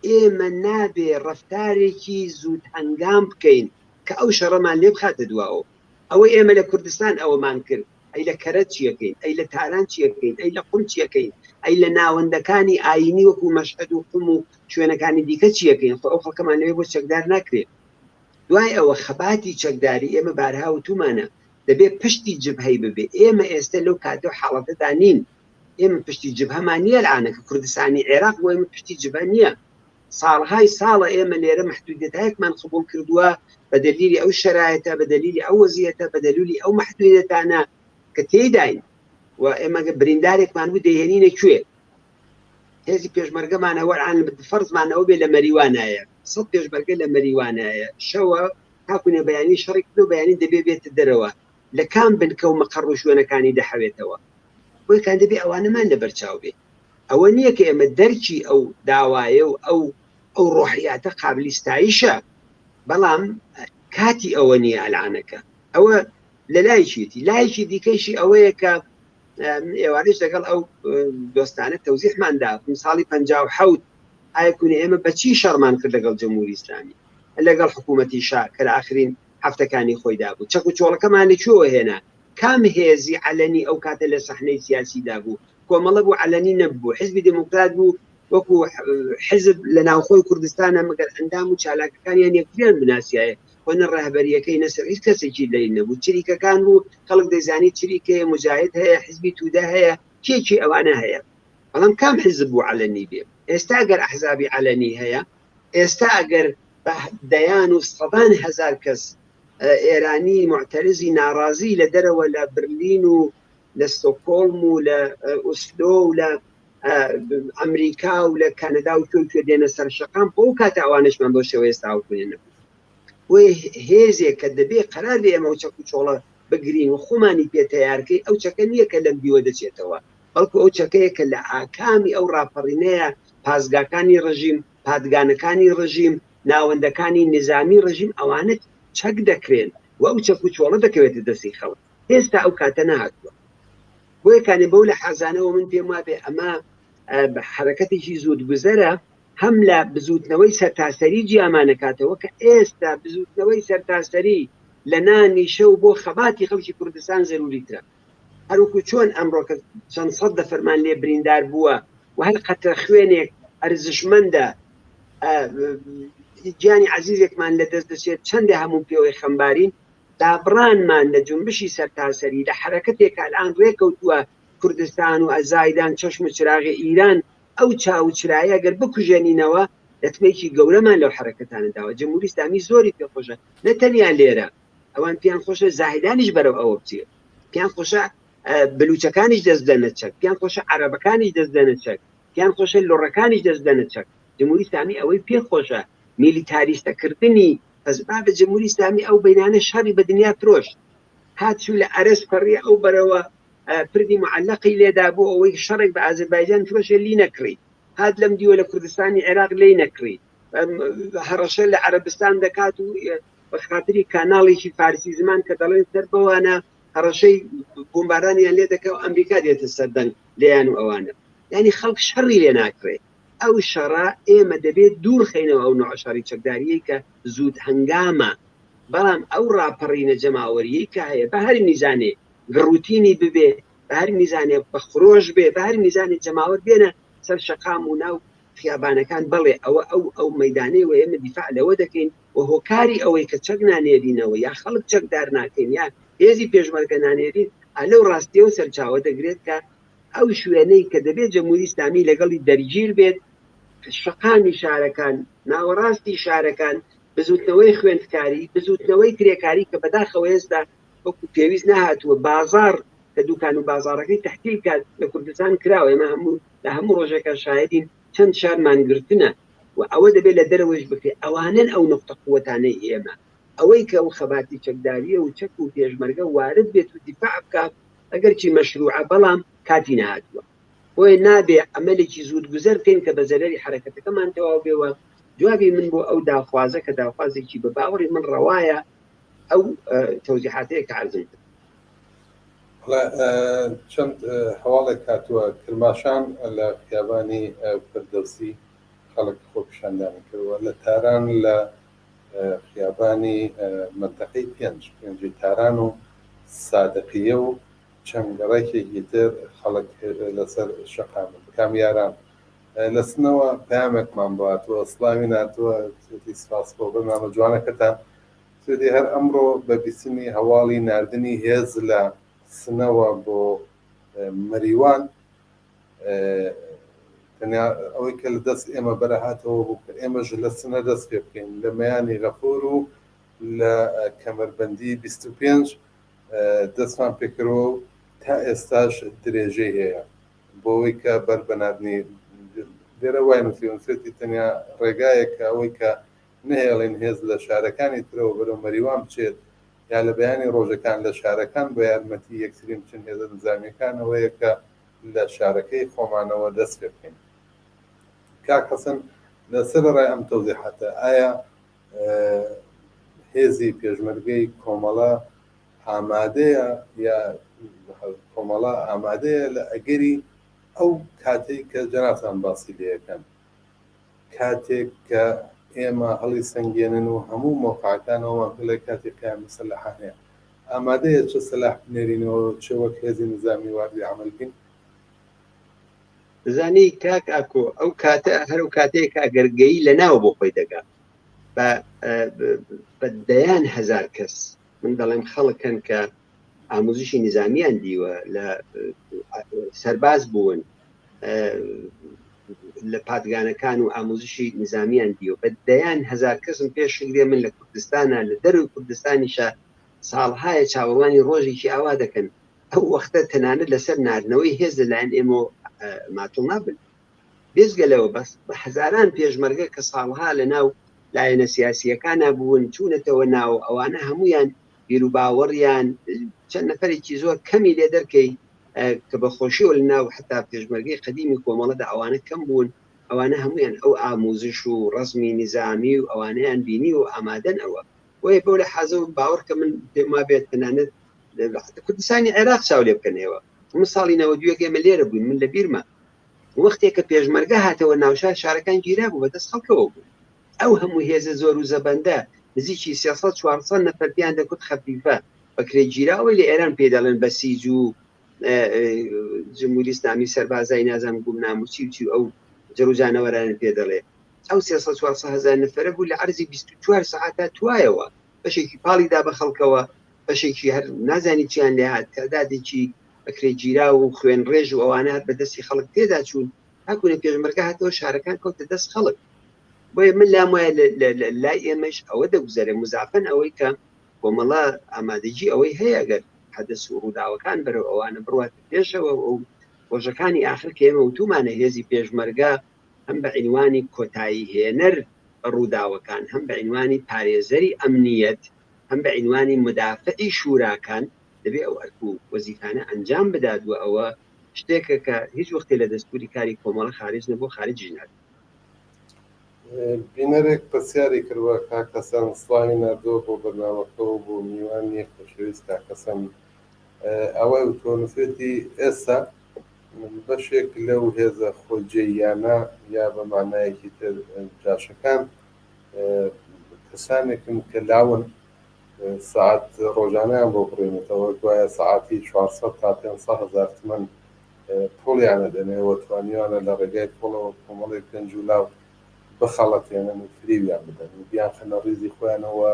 ئێمە نابێ ڕەفتارێکی زوود هەنگام بکەین کە ئەو شەڕەمان لێ بخاتە دواوە ئەوەی ئێمە لە کوردستان ئەوەمان کرد ئەی لە کەرەت چیەکەین ئەی لە تاران چیەکەین ئەی لە قوم چیەکەین ئەی لە ناوەندەکانی ئاینی وەکو مەشهەد و قوم و شوێنەکانی دیکە چیەکەین خۆ ئەو خەڵکەمان لەوێ بۆ چەکدار ناکرێت دوای ئەوە خەباتی چەکداری ئێمە بارها و تومانە دەبێت پشتی جبهەی ببێ ئێمە ئێستا لەو کاتە و حاڵەتەدا نین ئێمە پشتی جبهەمان نییە لەعانەکە کوردستانی عێراق بۆ ئێمە پشتی جبهە نییە ساڵهای ساڵە ئێمە لێرە محدودیتایەکمان قبول کردووە بە دلیلی ئەو شرایەتە بە دلیلی ئەو وەزیەتە بە دلیلی ئەو محدودیتانە کە تێداین و ئێمە بریندارێکمان بوو دەیهێنینە کوێ هێزی پێشمەرگەمانە وەرعان فەرزمانەوە بێ لە مەریوانایە 100 پێشمەرگە لە مەریوانایە شەوە تاکوونێ بەیانی شەڕی کرد و بەیانی دەبێ بێتە دەرەوە لە کام بنکە و مەقەڕ و شوێنەکانی دەحەوێتەوە بۆی کان دەبێ ئەوانەمان لەبەرچاو بێ ئەوە نییە کە ئێمە دەرکی ئەو داوایە و ئەو ڕۆحیاتە قابلی ستایشە بەڵام کاتی ئەوە نییە ئەلعانەکە ئەوە لە لایەکی دیکەیشی ئەوەیە کە ئێوارش لەگەڵ ئەو دۆستانە تەوزیحماندا ساڵی 57 ئایکوونێ ئێمە بەچی شەڕمان کرد لەگەڵ جمهوری ئیسلامی لەگەڵ حکوومەتی شا کە لە ئاخرین هەفتەکانی خۆیدا بوو چەک و چۆڵەکەمان لەکوێوە هێنا کام هێزی عەلەنی ئەو کاتە لە سەحنەی سیاسیدا بوو کۆمەڵە بوو عەلەنی نەبوو حزبی دموکرات بوو وەکو حزب لە ناوخۆی کوردستانە مەگەر ئەندام و چالاکەکانیان یەکتریان بناسیایە خۆنە ڕاهبەریەکەی نەسەر هیچ کەسێکی لەی نەبوو چریکەکان بوو خەڵک دەزانی چریکەیە مجاهد هەیە حزبی توودە هەیە کێکی ئەوانە هەیە بەڵام کام حزب بوو علەنی بێ ئێستا ئەگەر ئەحزابی علەنی هەیە ئێستا ئەگەر دەیان و سەدان هەزار کەس ئێرانی معتەرزی ناڕازی لە دەرەوە لە برلین و لە ستۆکۆڵم و لە ئوسلۆ و لە ئەمریکا و لە کەنەدا و تۆکیۆ دێنە سەر شەقام بۆ کاتە ئەوانشمان بۆ شێوەیە ئێستاوتێن نەبوو وێ هێزێک کە دەبێ قەرار لێ ئەمە چەک و چۆڵە بگرین و خۆمانی پێتەیارکەی ئەو چەکە نییە کە لەم دیوە دەچێتەوە بەڵکو ئەو چەکەیە کە لە ئاکامی ئەو ڕاپەڕینەیە پازگاکانی ڕژیم پادگانەکانی ڕژیم ناوەندەکانی نظامی ڕژیم ئەوانت چەک دەکرێن و ئەو چەک و چۆڵە دەکەوێتە دەستی خەڵک هێستا ئەو کاتە نهاتووە بۆیەکانی بەو لە حەزانەوە من پێم وابێ ئەمە حرەکەتێکی زود گوزەرە هەم لە بزوتنەوەی سەرتاسەری جیامانەکاتەوە کە ئێستا بزوتنەوەی سەرتاسەری لە نانی شەو بۆ خەباتی خەڵکی کوردستان زەروریترە هەروکو چۆن ئەمڕۆکە چەند سەد دە فەرمان لێ بریندار بووە و هەر قەترە خوێنێک ئەرزشمەندە گیانی عەزیزێکمان لە دەست دەچێت چەندێ هەموو پێوەی خەمبارین دابڕانمان لە جنبشی سەرتاسەری لە حرەکەتێک ئەلان ڕێکەوتووە کوردستان و ئەزایدان چەشم و چراغی ئیران ئەو چاوچرایە گەر بکوژێنینەوە دەتمێکی گەورەمان لەو حرەکەتانەداوە جمهوری ئیسلامی زۆری پێخۆشە نەتەنیا لێرە ئەوان پیان خۆشە زاهدانیش بەرەو ئەوە بچێت پیان خۆشە بلوچەکانیش دەست دەنە چەک پیان خۆشە عەرەبەکانیش دەست دەنە چەک پیان خۆشە لۆڕەکانیش دەست دەنە چەک جمهوری ئیسلامی ئەوەی پێخۆشە میلیتاریستەکردنی بەس بابە جمهوری ئیسلامی ئەو بەینانە شەڕی بە دنیا فرۆشت هاتچوو لە ئەرەس پەڕی ئەو بەرەوە پردی معلقی لێدا بۆ ئەوەی شەڕێک بە ئازەربایجان فرۆشە لی نەکڕی هات لەم دیوە لە کوردستانی عێراق لی نەکڕی هەڕەشە لە عەرەبستان دەکات و بە خاتری کاناڵێکی فارسی زمان کە دەڵێن سەر بەوانە هەڕەشەی بۆمبارانیان لێ دەکە و ئەمریکا دێتە سەردەنگ لێیان و ئەوانە یعنی خەڵک شەڕی لێ ناکرێت ئەو شەڕە ئێمە دەبێت دوور خینەوە ئەو نوع شەڕی چەکداریەی کە زود هەنگامە بەڵام ئەو ڕاپەڕینە جەماوەریەی کە هەیە بە هەر میزانێ گڕوتینی ببێ بە هەر میزانێ بەخرۆش بێ بە هەر میزانێ جەماوەر بێنە سەر شەقام و ناو خیابانەکان بڵێ ئەو مەیدانەی و ئێمە دیفاع لەوە دەکەین و هۆکاری ئەوەی کە چەک نانێرینەوە یا خەڵک چەکدار ناکەین یا هێزی پێشمەرگە نانێرین لەو ڕاستیە و سەرچاوە دەگرێت کە ئەو شوێنەی کە دەبێت جمهوری ئیسلامی لەگەڵی دەرگیر بێت شەقامی شارەکان ناوەڕاستی شارەکان بزوتنەوەی خوێندکاری بزوتنەوەی کرێکاری کە بەداخەوە ئێستا وەکو پێویست نهاتووە بازار کە دوکان و بازارەکەی تەحتیل کات لە کوردستان کراوە ئێمە لە هەموو ڕۆژێکە شاهدین چەند شارمانگرتنە و ئەوە دەبێت لە دەرەوەش بکرێ ئەوانن ئەو نقطە قووەتانەی ئێمە ئەوەی کە ئەو خەباتی چەکداریە و چەک و پێشمەرگە وارد بێت و دیفاع بکات ئەگەرچی مەشروعە بەڵام کاتی نهاتووە بۆیە نابێ ئەمەلێکی زود گوزەر بکەین کە بە زەرەری حرەکەتەکەمان تەواو بێەوە جوابی من بۆ ئەو داخوازە کە داخوازێکی بە باوەڕی من ڕەوایە ئەو تەوزیحاتەیە کە عەرزم کرد چەند هەواڵێک هاتووە کرماشان لە خیابانی فردەوسی خەڵک خۆپیشاندانی کردووە لە تاران لە خیابانی منتەقەی پێنجی تاران و سادقیە و چەندگەڕێکێکی تر خەڵک لەسەر شەقامن کامیاران لە سنەوە پامێکمان باتوە سڵامی ناتووە سپاس بۆ بەرنامە جوانەکەتان سوێدی هەر ئەمڕۆ بە بیسنی هەواڵی ناردنی هێز لە سنەوە بۆ مەریوان ئەوەی کە لە دەست ئێمە بەرەهاتەوە بوو کە ئێمەش لە سنە دەست پێ بکەین لە مەیانی غەفور و لە کەمەربەندی 25 دەستمان پێکرەوە تا ئێستاش درێژەی هەیە بۆ ئەوەی کە بەربەناردنی لێرە وای نووسێتی تەنیا ڕێگایەکە ئەوەی کە نهێڵێن هێز لە شارەکانی ترەوە بەرەو مەریوان بچێت یا لە بەیانی ڕۆژەکان لە شارەکان بە یارمەتی یەکترین بچن هێزە نظامیەکانەوەیە کە لە شارەکەی خۆمانەوە دەست پێ بکەین کاک حەسەن لەسەر ڕای ئەم تەوزیحاتە ئایا هێزی پێشمەرگەی کۆمەڵە ئامادەیە یا کۆمەڵە ئامادەیە لە ئەگەری ئەو کاتێک کە جەنابتان باسی لێەکەن کاتێک کە ئێمە هەڵی سەنگێنن و هەموو مۆقعەکانەوەمان پێڵێ کاتێک کە مەسەلەحان هەیە ئامادەیە چه سەلاح بنێرینەوە چه وەک هێزی نظامی واردی عەمەل بکەین زانی کاک ئاکۆ ئەو کاتە هەرو کاتەیە کە ئەگەرگەی لە ناوە بۆ خۆی دەگات بە دەیان هزار کەس من دەڵێم خەڵکن کە ئاموزشی نظامیان دیوە لە سەرباز بوون لە پادگانەکان و ئاموزشی نظامیان دیوە بە دەیان هزار کەسم پێشگرێ من لە کوردستانە لە دەروی کوردستانیشە ساڵهایە چاوەڕوانی ڕۆژێکی ئاوا دەکەن ئەو وەختە تەنانەت لەسەر ناردنەوەی هێز لەلایەن ئێمە ماتڵ نابن بێزگەلەوە بەس بە هەزاران پێشمەرگە کە ساڵها لە ناو لایەنە سیاسیەکانە بوون چوونەتەوە ناو ئەوانە هەمویان بیر و باوەڕیان چەند نەفەرێکی زۆر کەمی لێ دەرکەی کە بەخۆشیەوە لە ناو حتا پێشمەرگەی قەدیمی کۆمەڵەدا ئەوانە کەم بوون ئەوانە هەمویان ئەو ئاموزش و ڕزمی نظامی و ئەوانەیان بینی و ئامادەن ئەوە بۆیە بەو لە حەزە و باوەڕ کە من پێما بێت تەنانەت کوردستانی عێراق چاو لێ بکەنەوە من ساڵی 92 ئێمە لێرە بووین من لە بیرمە وەختێک کە پێشمەرگە هاتەوە ناوشار شارەکان گیرا بوو بەدەست خەڵکەوە بوو ئەو هەموو هێزە زۆر و زەبەندە نزیکی 300-400 نەفەریان دەکوت خەفیفە بەکرێ گیراوەی لە ئێران پێدەڵێن بە سیج و جمهوری ئیسلامی سەربازای نازانم گومنام و چی ئەو جەروجانەوەرانە پێدەڵێ ئەو 300-400 هزار نەفەرە بوو لە عەرزی 24 ساعتا توایەوە بەشێکی پاڵیدا بە خەڵکەوە بەشێکی هەر نازانی چیان لێ هات تعدادێکی بەکرێ گیرا و خوێن ڕێژ و ئەوانە هات بەدەستی خەڵک تێدا چوون هاکوونە پێشمەرگە هاتەوە شارەکان کەوتە دەست خەڵک بۆیە من لام وایە لای ئێمەش ئەوە دەگوزارێ مزافن ئەوەی کە کۆمەڵە ئامادەجی ئەوەی هەیە ئەگەر حەدەس و ڕووداوەکان بەرەو ئەوانە بڕواتە پێشەوە و ڕۆژەکانی آخر کە ئێمە وتومانە هێزی پێشمەرگە هەم بە عنوانی کۆتایی هێنەر ڕووداوەکان هەم بە عنوانی پارێزەری ئەمنیەت هەم بە عنوانی مدافعی شوراکان دەبێ ئەو ئەرکو وەزیفانە ئەنجام بدات و ئەوە شتێکە کە هیچ وەختێ لە دەستوری کاری کۆمەڵە خارج نەبوو خارج نات بینەرێک پرسیاری کردووە کاکەسەن سڵاوی نردووە بۆ بەرنامەکەەوە بۆ میوان یەک خۆشەویست کاکەسەن ئەوەی تۆنفێتی ئێستا بەشێک لەو هێزە خۆجێیانە یا بە مانایەکی تر جاشەکان کەسانێکن کە لاون ساعت ڕۆژانەیان بۆ بڕێنێتەوە دوایە ساعتی 400 تا 500 هزار تمەن پۆڵیانە دەنێەوە توانیوانە لە ڕێگای پۆڵەوە کۆمەڵی پێنجولاو بخەڵەتێنن و فریویان بدەن و بیان خەنە ڕیزی خۆیانەوە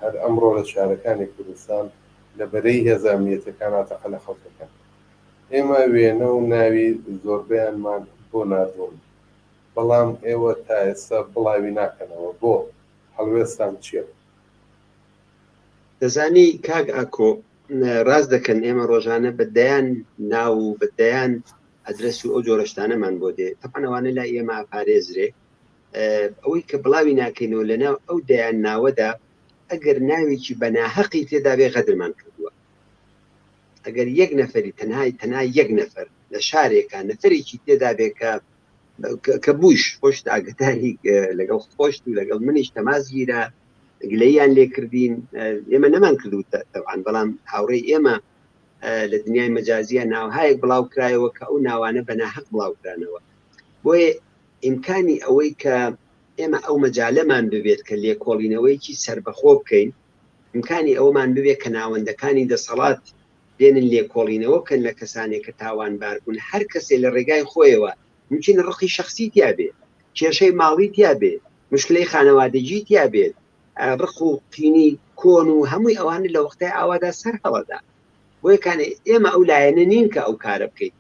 هەر ئەمڕۆ لە شارەکانی کوردستان لە بەرەی هێزامیەتەکان هاتەقە لە خەڵکەکان ئێمە وێنە و ناوی زۆربەیانمان بۆ نردوون بەڵام ئێوە تا ئێستا بڵاوی ناکەنەوە بۆ هەڵوێستان چییە؟ دەزانی کاک ئاکۆ ڕاست دەکەن ئێمە ڕۆژانە بەدەیان ناو و بەدەیان ئەدرس و ئەو جۆرەشتانەمان بۆ دێ تەپەنەوانە لا ئێمە ئاپارێزرێ ئەوەی کە بڵاوی ناکەینەوە لە ناو ئەو دەیان ناوەدا ئەگەر ناوێکی بەناحەقی تێدا بێ غەدرمان کردووە ئەگەر یەک نەفەری تەنها یەک نەفەر لە شارێکە نەفەرێکی تێدا بێ کە بووش خۆشت ئاگداری لەگەڵ خۆشت و لەگەڵ منیش تەمازگیرە گلەیان لێ کردین ئێمە نەمان کردو تەوان بەڵام هاوڕێی ئێمە لە دنیای مەجازیە ناوهایەک بڵاو کرایەوە کە ئەو ناوانە بەناحەق بڵاوکرانەوە بۆیە ئیمکانی ئەوەی کە ئێمە ئەو مەجالەمان ببێت کە لێکۆڵینەوەیکی سربەخۆ بکەین ئیمکانی ئەومان ببێت کە ناوەندەکانی دەسەڵات دێنن لێکۆڵینەوە بکەن لە کەسانێک کە تاوانبار بوون هەر کەسێ لە ڕێگای خۆیەوە ممکن ڕقی شخصی تیا بێت کێشەی ماڵی تیا بێت مشکلەی خانەوادەجی تیا بێت ڕق و قینی کۆن و هەمووی ئەوانە لە وەختای ئاوادا سەر هەڵەدا بۆیەکانێ ئێمە ئەو لایەنە نین کە ئەو کارە بکەیت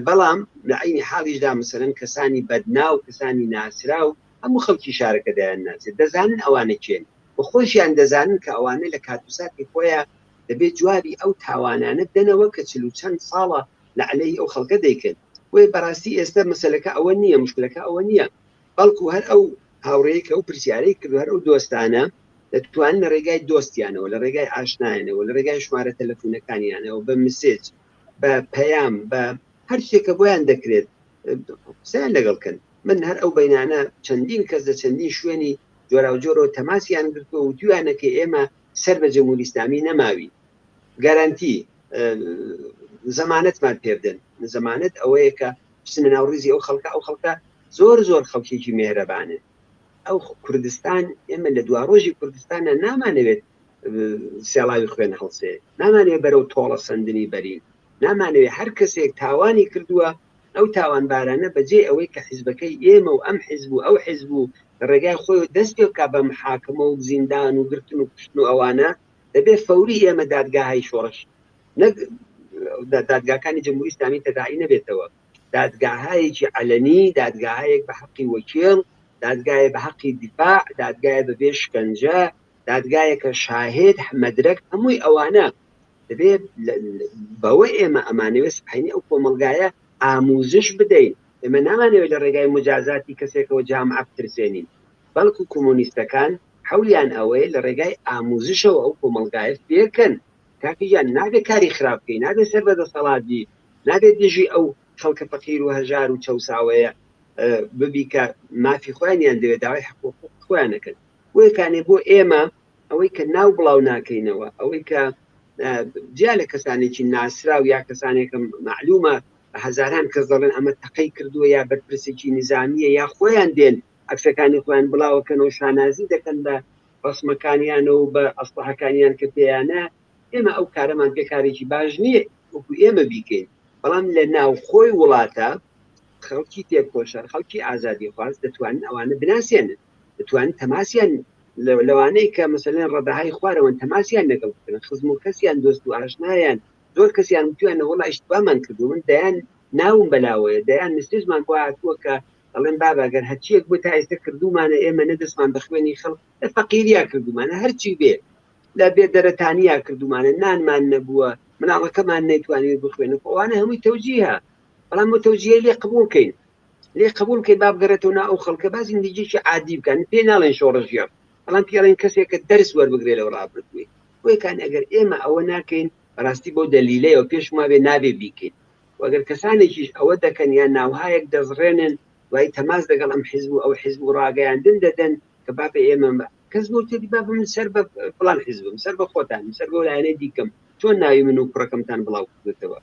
بەڵام لە عینی حاڵیشدا مەسەلەن کەسانی بەدنا و کەسانی ناسرا و هەموو خەڵکی شارەکەدایان ناسێت دەزانن ئەوانە کێن بە خۆشیان دەزانن کە ئەوانە لە کاتوساتی خۆیان دەبێت جوابی ئەو تاوانانە بدەنەوە کە چلو چەند ساڵە لە عەلەی ئەو خەڵکە دەیکەن وی بەڕاستی ئێستا مەسەلەکە ئەوە نییە مشکلەکە ئەوە نییە بەڵکو هەر ئەو هاوڕەیەکە ئەو پرسیارەی کردو هەر ئەو دۆستانە دەتوانن لە ڕێگای دۆستیانەوە لە ڕێگای ئاشنایانەوە لە ڕێگای ژمارە تەلەفۆنەکانیانەوە بە مسێج بە پەیام بە هەر شتێکە بۆیان دەکرێت قسەیان لەگەڵکەن من هەر ئەو بەینانە چەندین کەس لە چەندین شوێنی جۆرا و جۆرەوە تەماسیان گرتووە و دویانەکە ئێمە سەر بە جەمهوری ئیسلامی نەماوی گارانتی زەمانەتمان پێبدەن زەمانەت ئەوەیە کە بچنە ناو ڕیزی ئەو خەڵکە زۆر خەڵکێکی مێرەبانن ئەو کوردستان ئێمە لە دوا ڕۆژی کوردستانە نامانەوێت سێڵاوی خوێن هەڵسێ نامانێت بەرەو تۆڵە سندنی بەرین نامانەوێت هەر کەسێک تاوانی کردووە ئەو تاوانبارانە بەجێ ئەوەی کە حیزبەکەی ئێمە و ئەم حیزب و ئەو حیزب و لە ڕێگای خۆی دەست پێ بکات بە محاکمە و زیندان و گرتن و کوشتن و ئەوانە دەبێت فەوری ئێمە دادگاهای شۆڕش نەک دادگاکانی جمهوری ئیسلامی تەداعی نەبێتەوە، دادگاهایەکی علەنی، دادگاهایەک بە حەقی وەکیل، دادگایە بە حەقی دیفاع، دادگایە بەبێ شکنجە، دادگایەکە شاهد مەدرەک هەمووی ئەوانە دەبێت بەوە ئێمە ئەمانەوێت سبحینی ئەو کۆمەلگایە ئاموزش بدەین. ئێمە نامانەوێت لە ڕێگای مجازاتی کەسێکەوە جامعە بترسێنین، بەڵکو کۆمۆنیستەکان حولیان ئەوەیە لە ڕێگای ئاموزشەوە ئەو کۆمەلگایە فێرکەن. کاکیان نابێت کاری خراپ بکەین، نابێت سەر بەدەسەڵاتی، نابێت دژی ئەو خەڵکە فەقیر و هەژار و چەوساوەیە ببی کە مافی خۆیانیان دەوێت داوای حقوق خۆیانەکەن. وەکانێ بۆ ئێمە ئەوەی کە ناو بڵاو ناکەینەوە، ئەوەی کە جیا لە کەسانێکی ناسرا و یا کەسانێکم معلومە هەزاران کەس دەڵێن ئەمە تەقەی کردووە یا بەرپرسێکی نظامیە یا خۆیان دێن عکسەکانی خۆیان بڵاوەکەنەوە شانازی دەکەن بە ڕسمەکانیانەوە بە ئەسڵحەکانیان کە پێیانە. ئێمە ئەو کارەمان پێکارێکی باش نییە وەکو ئێمە بیکەین، بەڵام لە ناوخۆی وڵاتە خەڵکی تێکۆشە خەڵکی ئازادی خواست دەتوانن ئەوانە بناسیێنن، دەتوانن تەماسیان لەوانەیە کە مەسەلەن ڕەداهای خوارەوە تەماسیان لەگەڵ بکەن، خزم و کەسیان دۆست و ئاشنایان زۆر کەسیان وتویانە وەڵا ئیشتبامان کردو من دەیان ناوم بەلاوەیە دەیان نستێژمان بۆ هاتووە کە دەڵێن باباگەر هەرچیەک بۆ تا ئێستا کردومانە ئێمە نەدەستمان بە خوێنی خەڵک لە فەقیریا کردومانە هەرچی بێ لە بێدەرەتانیا کردومانە نانمان نەبووە مناڵەکەمان نەیتوانێت بخوێنە ئەوانە هەمووی تەوجیهە، بەڵام بۆ تەوجیهە لێ قبولکەین لێ قبولکەی بابگەرێتەوە نا ئەو خەڵکە با زیندگیێکی عادی بکەن پێ ناڵێن شۆڕژیە، بەڵام پێڵێن کەسێکە دەرس وەربگرێ لەو ڕابردووی وەکان ئەگەر ئێمە ئەوە ناکەین ڕاستی بۆ دەلیلەیە و پێشما بێ نابێ بیکەین. وەگەر کەسانێکیش ئەوە دەکەن یان ناوهایەک دەزڕێنن وای تەماس لەگەڵ ئەم حیزب و ئەو حیزب و ڕاگەیاندن دەدەن کە بابە ئێمە کەس بۆ تێدی بابە من سەر بە فڵان حیزبم سەر بە خۆتان سەر بە لایەنەی دیکەم چۆن ناوی من و کوڕەکەمتان بڵاو کردێتەوە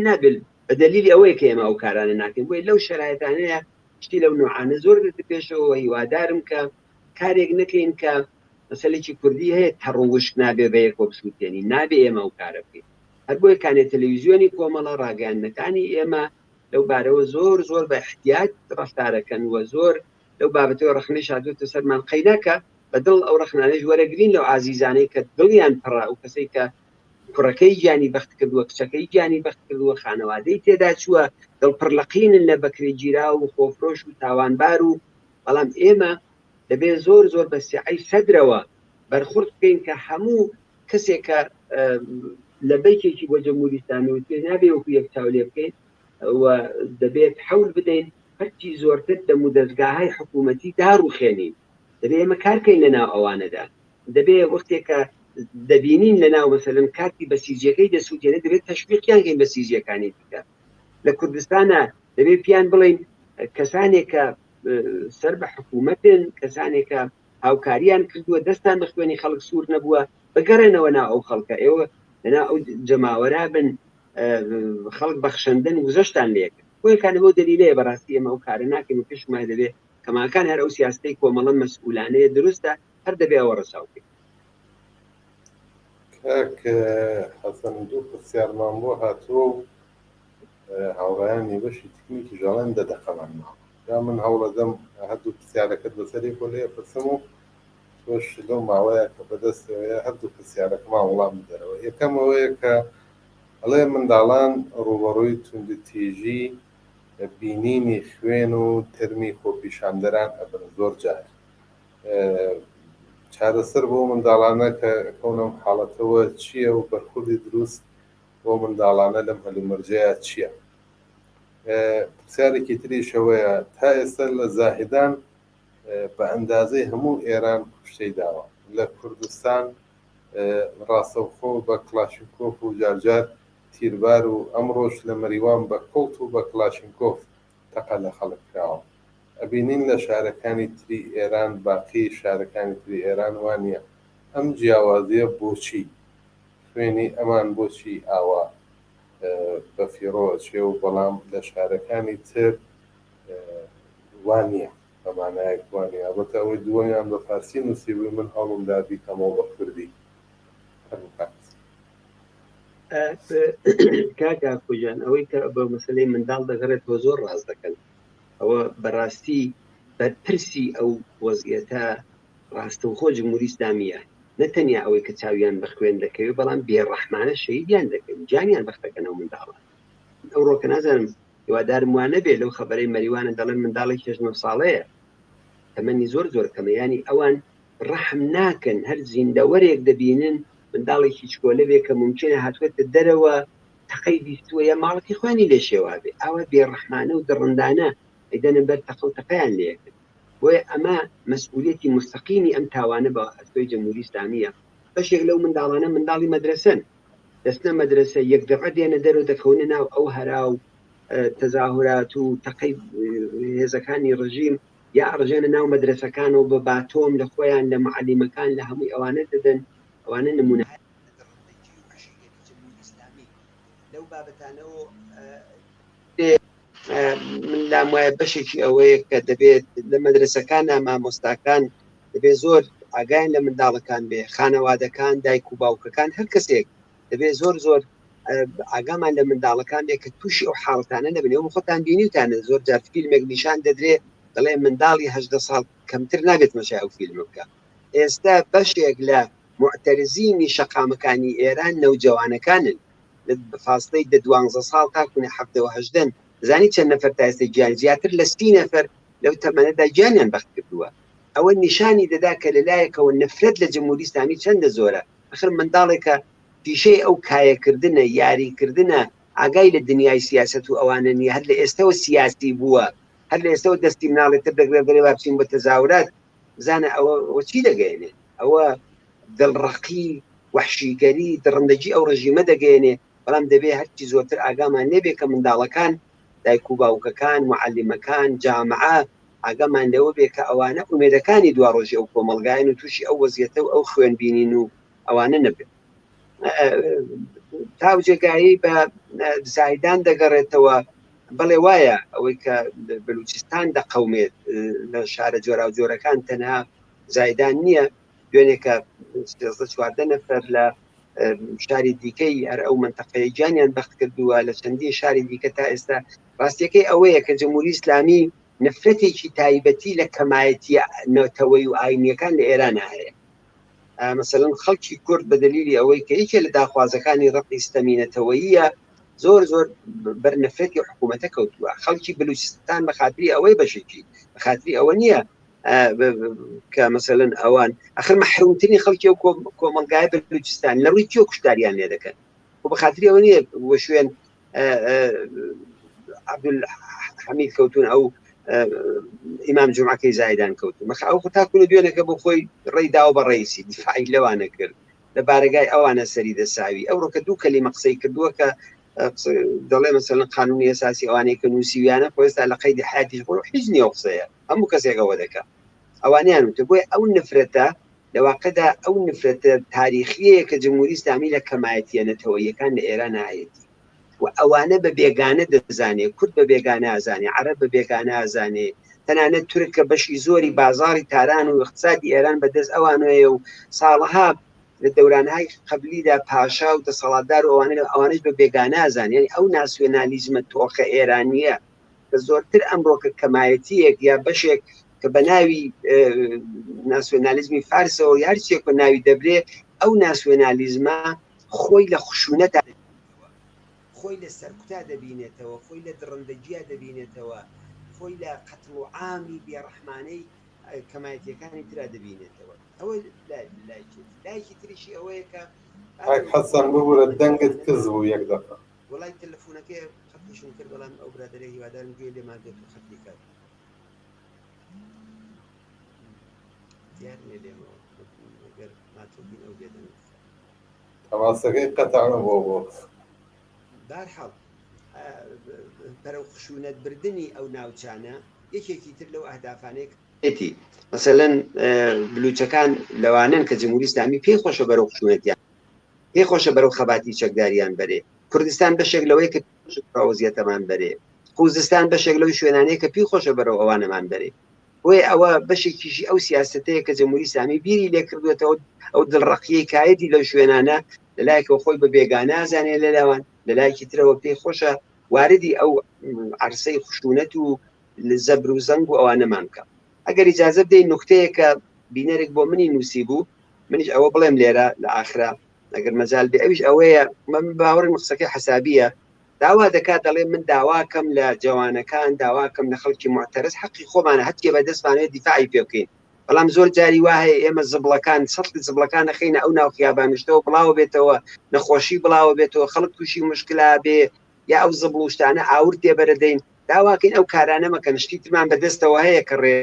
نابێت بە دەلیلی ئەوەیە کە ئێمە ئەو کارانە ناکەین بۆی لەو شرایطانەیە شتی لەو نوعانە زۆر دێتە پێشەوە هیوادارم کە کارێک نەکەین کە مەسەلێکی کوردی هەیە تەڕوشک نابێ بە یەکۆ بسووتێنی نابێ ئێمە ئەو کارە بکەین. هەر بۆیە کانێت تەلەڤیزیۆنی کۆمەڵە ڕاگەیاندنەکانی ئێمە لەو بارەوە زۆر زۆر بە احتیاط ڕەفتارەکەن و زۆر لەو بابەتەوە ڕخنەی شادوتە سەرمان قەینەکە بەدڵ ئەو ڕخنانەی وەرەگرین لەو ئازیزانەی کە دڵیان پڕا و کەسەی کە کوڕەکەی گیانی بەخت کردووە کچەکەی گیانی بەخت کردووە خانەوادەی تێدا چووە دڵپڕلەقینن لە بەکرێ گیرا و خۆفرۆش و تاوانبار و بەڵام ئێمە دەبێت زۆر زۆر بە سیعەی سەدرەوە بەرخورد بکەین کە هەموو کەسێکە لە بەیکێکی بۆ جەمهوری ئیسلامی پێ نابێ وەکو یەک چاو لێ بکەین و دەبێت حەول بدەین هەرچی زۆرتر دەمودەستگاهای حکوومەتی داڕوخێنین. دەبێت ئێمە کارکەین لەناو ئەوانەدا، دەبێت وەختێکە دەبینین لەناو مەسەلەن کارتی بەسیجیەکەی دەسووتێنێ دەبێت تەشویقیان کەین بەسیجیەکانی دیکە. لە کوردستانە دەبێت پیان بڵین کەسانێکە سەر بە حکوومەتن کەسانێکە هاوکاریان کردووە دەستان بە خوێنی خەڵک سوور نەبووە بگەڕێنەوە نا ئەو خەڵکە ئێوە لەنا ئەو جەماوەرا بن خەڵک بەخشەندن گزەشتان لێکن بۆیەکانە بۆ دەلیلەیە بەڕاستی ئێمە ئەو کارە ناکەین و پێشمان دەبێت کەماکان هەر ئەو سیاستەی کۆمەڵە مەسئولانەیە دروستە هەر دەبێ ئەوە ڕەساو بکەین. کاک حەسەن دوو پرسیارمان بۆ هاتووە و هاوڕایانی بەشی تکنیکی ژەڵێن دەدەقەمان ماوە یا من هەوڵەدەم هەردوو پرسیارەکەت بەسەری بۆ لێ پرسم و تۆش لەو ماوەیە کە بەدەستەوەیە هەردوو پرسیارەکەمان وەڵام بدەرەوە. یەکەم ئەوەیە کە ئەڵێ منداڵان ڕوبەڕووی توندتیژی بینینی خوێن و تەرمی خۆپیشاندەران ئەبن زۆر جار چارەسەر بۆ منداڵانە کە کەونەم حاڵەتەوە چییە و بەرخوردی دروست بۆ منداڵانە لەم هەلومەرجەیە چییە؟ پرسیارێکی تریشەوەیە تا ئێستا لە زاهدان بە ئەندازەی هەموو ئێران کوشتەی داوە لە کوردستان ڕاستەوخۆ بە کلاشینکۆف و جارجار تیربار و ئەمڕۆژ لە مەریوان بە کەوت و بە کلاشینکۆف تەقە لە خەڵک کراوە. ئەبینین لە شارەکانی تری ئێران باقی شارەکانی تری ئێران وانە ئەم جیاوازیە بۆچی خوێنی ئەمان بۆچی ئاوا بە فیڕۆچێ و بەڵام لە شارەکانی تر وانە بەمانایەک وانە ئەوەتە ئەوەی دووەمیان بە فارسی نووسیبووی من هەڵم دابی کەمەوە بە کوردی کاکا کوجان ئەوەی کە بە مەسلەی منداڵ دەگەڕێتەوە زۆر ڕاست دەکەن ئەوە بەڕاستی بەرپرسی ئەو وەزعیەتە ڕاستەوخۆ جمهوری ئیسلامیە نەتەنیا ئەوەی کە چاویان بە خوێن دەکەوێت بەڵام بێڕەحمانە شەیدیان دەکەن جانیان بەختەکەنەوە منداڵان ئەو ڕۆکە نازانم هیوادارم وانە بێت لەو خەبەرەی مەریوانە دەڵێن منداڵی 16 ساڵەیە تەمەنی زۆر کەمەیانی ئەوان ڕەحم ناکەن هەر زیندەوەرێک دەبینن منداڵێکی چکۆلە بێ کە ممکنە هاتوێتە دەرەوە تەقەی بیستووە یا ماڵەتی خوێنی لێ شێوا بێ ئەوە بێڕەحمانە و دڕندانە ئەیدەنە بەر تەقە و تەقەیان لێکرد بۆیە ئەمە مەسئولیەتی مستەقیمی ئەم تاوانە بە ئەستۆی جمهوری ئیسلامیە بەشێک لەو منداڵانە منداڵی مەدرسەن دەستنە مەدرسە یەک دەقە دێنە دەرەوە دەکەونە ناو ئەو هەرا و تەزاهورات و تەقەی هێزەکانی ڕژیم یا ڕژێنە ناو مەدرسەکانەوە بە باتۆم لە خۆیان لە معلیمەکان لە هەمووی ئەوانە دەدەن ئەوانە نمونە لەو بابەتانەوە من لام وایە بەشێکی ئەوەیە کە دەبێت لە مەدرسەکانە مامۆستاکان دەبێت زۆر ئاگایان لە منداڵەکان بێ خانەوادەکان دایک و باوکەکان هەر کەسێک دەبێت زۆر ئاگامان لە منداڵەکان بێ کە تووشی ئەو حاڵەتانە نەبن ئەو خۆتان بینیوتانە زۆر جار فیلمێک نیشان دەدرێت دەڵێ منداڵی 18 ساڵ کەمتر نابێت مەشای ئەو فیلمە بکە ئێستا بەشێک لە معتەرزینی شەقامەکانی ئێران نەوجەوانەکانن فاصلەی 12 ساڵ تاکوونە 18 زانی چەند نەفەر تا ئێستا گیان زیاتر لە 30 نەفەر لەو تەمەنەدا گیانیان بەخت کردووە ئەوە نیشانی دەدا کە لەلایەکەوە نەفرەت لە جمهوری ئیسلامی چەندە زۆرە ئەخر منداڵێکە پیشەی ئەو کایەکردنە یاریکردنە ئاگای لە دنیای سیاست و ئەوانە نیە هەر لە ئێستەوە سیاسی بووە هەر لە ئێستەوە دەستی مناڵێتتر دەگرێت دەرێ بچین بە تەزاورات بزانە ئەوە چی دەگەێنێ ئەوە دڵڕقی وحشیگەری دڕندەجی ئەو ڕژیمە دەگەێنێ بەڵام دەبێ هەرچی زۆرتر ئاگامان نێبێ کە منداڵەکان دایک و باوکەکان معلمەکان جامعە ئاگامان لەوە بێ کە ئەوانە ئومێدەکانی دوا ڕۆژی ئەو کۆمەڵگاین و تووشی ئەو وەزیەتە و ئەو خوێنبینین و ئەوانە نەبێت تاو جێگایی بە زایدان دەگەڕێتەوە بەڵێ وایە ئەوەی کە بلوچستان دەقەومێت لە شارە جۆرا و جۆرەکان تەنها زایدان نییە دوێنێکە 14 نەفەر لە شاری دیکەی هەر ئەو منتەقەیە گیانیان بەخت کردووە لە چەندی شاری دیکە تا ئێستا ڕاستیەکەی ئەوەیە کە جمهوری ئیسلامی نفرەتێکی تایبەتی لە کەمایەتی نەوتەوەی و ئاینیەکان لە ئێران هەیە مثلەن خەڵکی کورد بە دلیلی ئەوەی کە یەکێ لە داخوازەکانی ڕقی ستەمینەتەوەیە زۆر بەرنفرەتی حکوومەتە کەوتووە خەڵکی بلوچستان بە خاتری ئەوەی بەشێکی بە خاتری ئەوە نییە کە مثلەن ئەوان ئەخر مەحرومترین خەڵکی و کۆمەلگای بلوچستان لە ڕووی کێو کوشتاریان لێ دەکەن و بە خاتری ئەوە نییە وە شوێن عەبدولحەمید کەوتون ئەو ئیمام جومعەکەی زایدان کەوتون مەخ ئەو تاکوونە دوێنەکە بۆ خۆی ڕێی داوە بە ڕئیسی دیفاعی لەوانە کرد لە بارگای ئەوانە سەری دەساوی ئەو ڕۆکە دوو کەلیمە قسەی کردووە کە دەڵێ مثلەن قانونی ئەساسی ئەوانەیە کە نووسیویانە خۆستا لە قەیدی حیاتیش بۆ هیچ نییە ئەو قسەیە هەموو کەسێکەوە دەکات ئەوانیان وتە بۆیە ئەو نفرەتە لەواقعدا ئەو نفرەتە تاریخیەیە کە جمهوری ئیسلامی لە کەمایەتیە نەتەوەیەکان لە ئێران هەیەتی و ئەوانە بە بێگانە دەزانێ کورد بە بێگانە ئازانێ عەرەب بە بێگانە ئازانێ تەنانەت تورکە بەشی زۆری بازاڕی تاران و اقتصادی ئێران بەدەست ئەوانەیە و ساڵها لە دەورانهای قبلیدا پاشا و دەسەڵاتدار و ئەوانش بە بێگانە ئازانێ یعنی ئەو ناسیۆنالیزمە تۆخە ئێرانیە کە زۆرتر ئەمڕۆکە کەمایەتیەک یا بەشێک کە بە ناوی ناسیۆنالیزمی فارسەوە هەرچێک بە ناوی دەبرێت ئەو ناسیۆنالیزمە خۆی لە خشونەت خۆی لە سەرکوتا دەبینێتەوە خۆی لە دڕندەجیا دەبینێتەوە خۆی لە قەتڵ و عامی بێڕەحمانەی کەمایەتیەکانی ترا دەبینێتەوە ئەوە لایەکی تریشی ئەوەیە کە حەسەن ببوورە دەنگت کز بوو یەک دەقە وڵای تەلەفۆنەکەی خەتیشم کرد بەڵام ئەو برادەرە هیوادارم گوێ لێمان دێت و خەتی کات دیار نێ لێمەوە ئەگەر ماتۆبین ئەو بێدەن تەماسەکەی قەتەعە بۆ بارحەڵ بەرەو خشونەت بردننی ئەو ناوچانە یەکێکی تر لەو ئەهدافانەیەتی مثلەن بلوچەکان لەوانن کە جمهوری ئیسلامی پێی خۆشە بەرەو خشونەتیان پێی خۆشە بەرەو خەباتی چەکداریان بەرێ کوردستان بەشێک لەوەی کە وەزیەتەمان بەرێ خوزستان بەشێک لەوەی شوێنانەیە کە پێی خۆشە بەرەو ئەوانەمان بەرێ بۆیە ئەوە بەشێکیشی ئەو سیاستەیە کە جمهوری ئیسلامی بیری لێ کردوێتەوە ئەو دڵڕەقیەی کایەتی لەو شوێنانە لەلایەکەوە خۆی بە بێگانە ئازانێ لەلاوان لەلایەکی ترەوە پێی خۆشە واردی ئەو عەرسەی خشونەت و زەبر و زەنگ و ئەوانەمان بکە ئەگەر ئیجازە بدەین نوکتەیەکە بینەرێک بۆ منی نووسی بوو منیش ئەوە بڵێم لێرە لە ئاخرا ئەگەر مەجال بێ ئەویش ئەوەیە من باوەڕم قسەکەی حسابیە داوا دەکات دەڵێ من داواکەم لە جوانەکان داواکەم لە خەڵکی معتەرز حەقی خۆمانە هەتکێ بەدەستمانێت دیفاعی پێ بکەین بەڵام زۆر جاری وایە ئێمە زبڵەکان سەڵکی زبڵەکان نەخینە ئەو ناو خیابانشتەوە بڵاو بێتەوە نەخۆشی بڵاوە بێتەوە خەڵک تووشی مشکلا بێ یا ئەو زبڵوشتانە ئاور تێبەرەدەین داواکەین ئەو کارانە مەکەن شتی ترمان بەدەستەوە هەیە کە ڕێ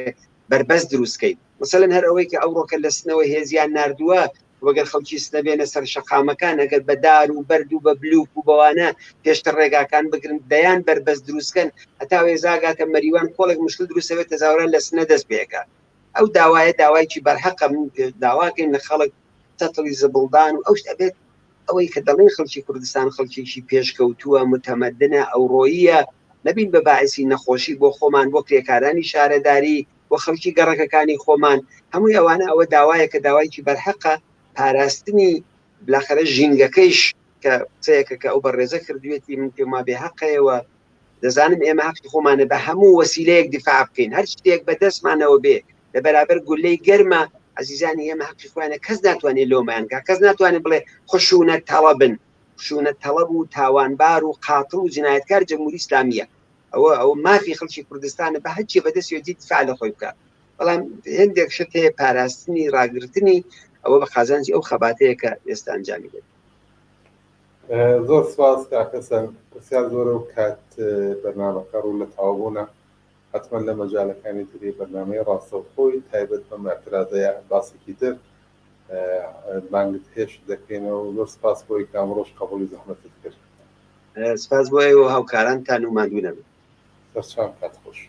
بەربەست دروستکەین مثلەن هەر ئەوەی کە ئەوڕۆکە لە سنەوە هێزیان نردووە وەگەر خەڵکی سنە بێنە سەر شەقامەکان ئەگەر بەدار و بەرد و بە بلوک و بەوانە پێشتر ڕێگاکان بگرن دەیان بربەست دروستکەن هەتا وێزاگاتە مەریوان کۆڵێک مشکل دروستەوێت تەزاوران لە سنە دەست پێەکە ئەو داوایە داوایکی بەرحەقە من داواکەین لە خەڵک تەتڵی زبڵدان و ئەوش ئەبێت ئەوەی کە دەڵێن خەڵکی کوردستان خەڵکیشی پێشکەوتووە متەمەدنە ئەوڕۆیە نەبین بە باعسی نەخۆشی بۆ خۆمان بۆ کرێکارانی شارەداری بۆ خەڵکی گەڕەکەەکانی خۆمان هەمووی ئەوانە ئەوە داوایە کە داوایکی بەرحەقە پاراستنی بلاخرە ژینگەکەیش کە قسەیەکە کە ئەو بەڕێزە کردوێتی من پێما بێ حەقەیەوە دەزانم ئێمە حەقی خۆمانە بە هەموو وەسیلەیەک دیفاع بکەین هەر شتێک بەدەستمانەوە بێ لە بەرابەر گولەی گەرمە عزیزانی ئێمە حەقی خۆیانە کەس ناتوانێت لۆمایانگا کەس ناتوانێت بڵێ خشونەت تەڵەبن خشونەت تەڵەب و تاوانبار و قاتڵ و جنایەتکار جەمهوری ئیسلامیە ئەوە مافی خەڵکی کوردستانە بە هەرچی بەدەستێتی دفاع لە خۆی بکات بەڵام هەندێک شت هەیە پاراستنی ڕاگررتنی ئەوە بە خازانجی ئەو خەباتەیە کە ئێستا ئەنجامی دێت زۆر سواز کاکەسەن پرسیار زۆرە و کات بەرنامەکە ڕوو لە تەواوبوونە حتمما لە مەجالەکانی تری بەرنامەی ڕاستەوخۆی تایبەت بەم ئەترازەیە باسێکی تر بانگت هێش دەکەینەوە و زۆر سپاس بۆی کە ئەمڕۆژ قبوڵی زەحمەتت کرد سپاس بۆ ئێوە هاوکارانتان و مادوو نەبن سەرچاو کات خۆش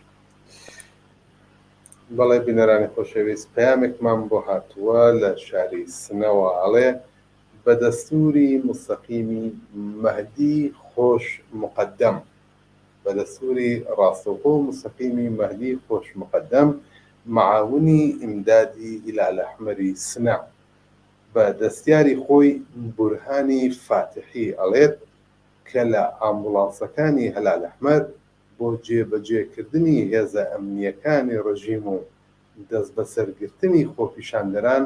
بەڵێ بینەرانی خۆشەویست پەیامێکمان بۆ هاتووە لە شاری سنەوە ئەڵێ بە دەستوری مستەقیمی مەهدی خۆش مقدەم بە دەستوری ڕاستەوخۆ مستەقیمی مەهدی خۆش مقدەم معاونی ئیمدادی هیلال ئەحمەری سنە بە دەستیاری خۆی بورهانی فاتحی ئەڵێت کە لە ئامبوڵانسەکانی هەلال ئەحمەر بۆ جێبەجێکردنی هێزە ئەمنیەکانی ڕژیم و دەست بەسەرگرتنی خۆپیشاندەران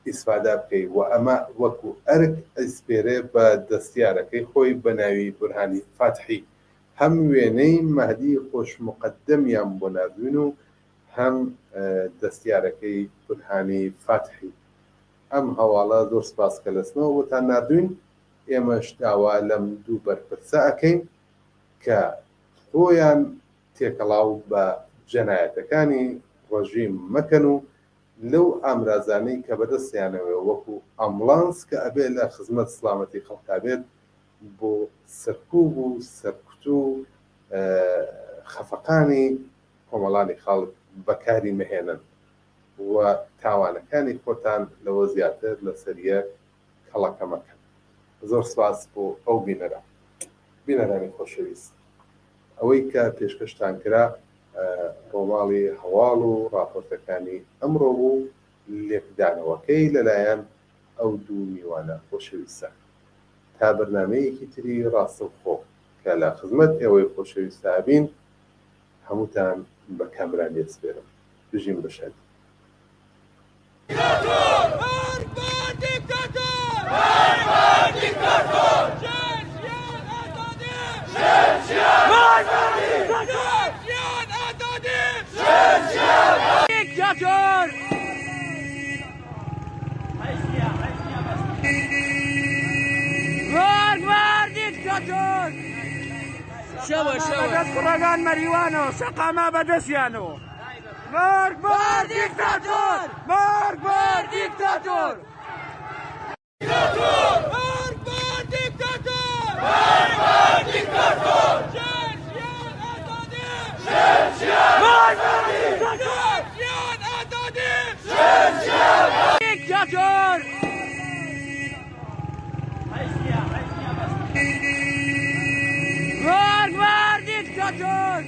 ئیسفادا بکەی و ئەمە وەکو ئەرک ئەسپێرێ بە دەستیارەکەی خۆی بە ناوی بورهانی فاتحی هەم وێنەی مەهدی خۆش مقدەمیان بۆ نردوین و هەم دەستیارەکەی بورهانی فاتحی ئەم هەواڵە زۆر سپاس کە لەسنەوە بۆتان نردوین ئێمەش داوا لەم دوو بەرپرسە ئەەکەین کە خۆیان تێکەڵاو بە جەنایەتەکانی ڕژیم مەکەن و لەو ئامرازانەی کە بەدەستیانەوە وەکو ئەمبولانس کە ئەبێ لە خزمەت سڵامەتی خەڵکابێت بۆ سەرکوب و سەرکوت و خەفەقانی کۆمەڵانی خەڵک بەکاری مەهێنن و تاوانەکانی خۆتان لەوە زیاتر لەسەریە کەڵەکە مەکەن زۆر سپاس بۆ ئەو بینەرانی خۆشەویست ئەوەی کە پێشکەشتان کرا ڕۆماڵی هەواڵ و راپۆرتەکانی ئەمڕۆ بوو لێکدانەوەکەی لەلایەن ئەو دوو میوانە خۆشەویستە تا بەرنامەیەکی تری ڕاستەوخۆ کە لە خزمەت ئێوەی خۆشەویستە بین هەمووتان بە کامران دەسپێرم بژین بەشێت کوڕەکان مەریوانەوە شەقامە بەدەستیانەوە مارگ بار دیکتاتۆر مارگ بار دیکتاتۆر مارگ بار دیکتاتۆر مارگ بار دیکتاتۆر مارگ بار دیکتاتۆر دیکتاتۆر مارگ بار دیکتاتۆر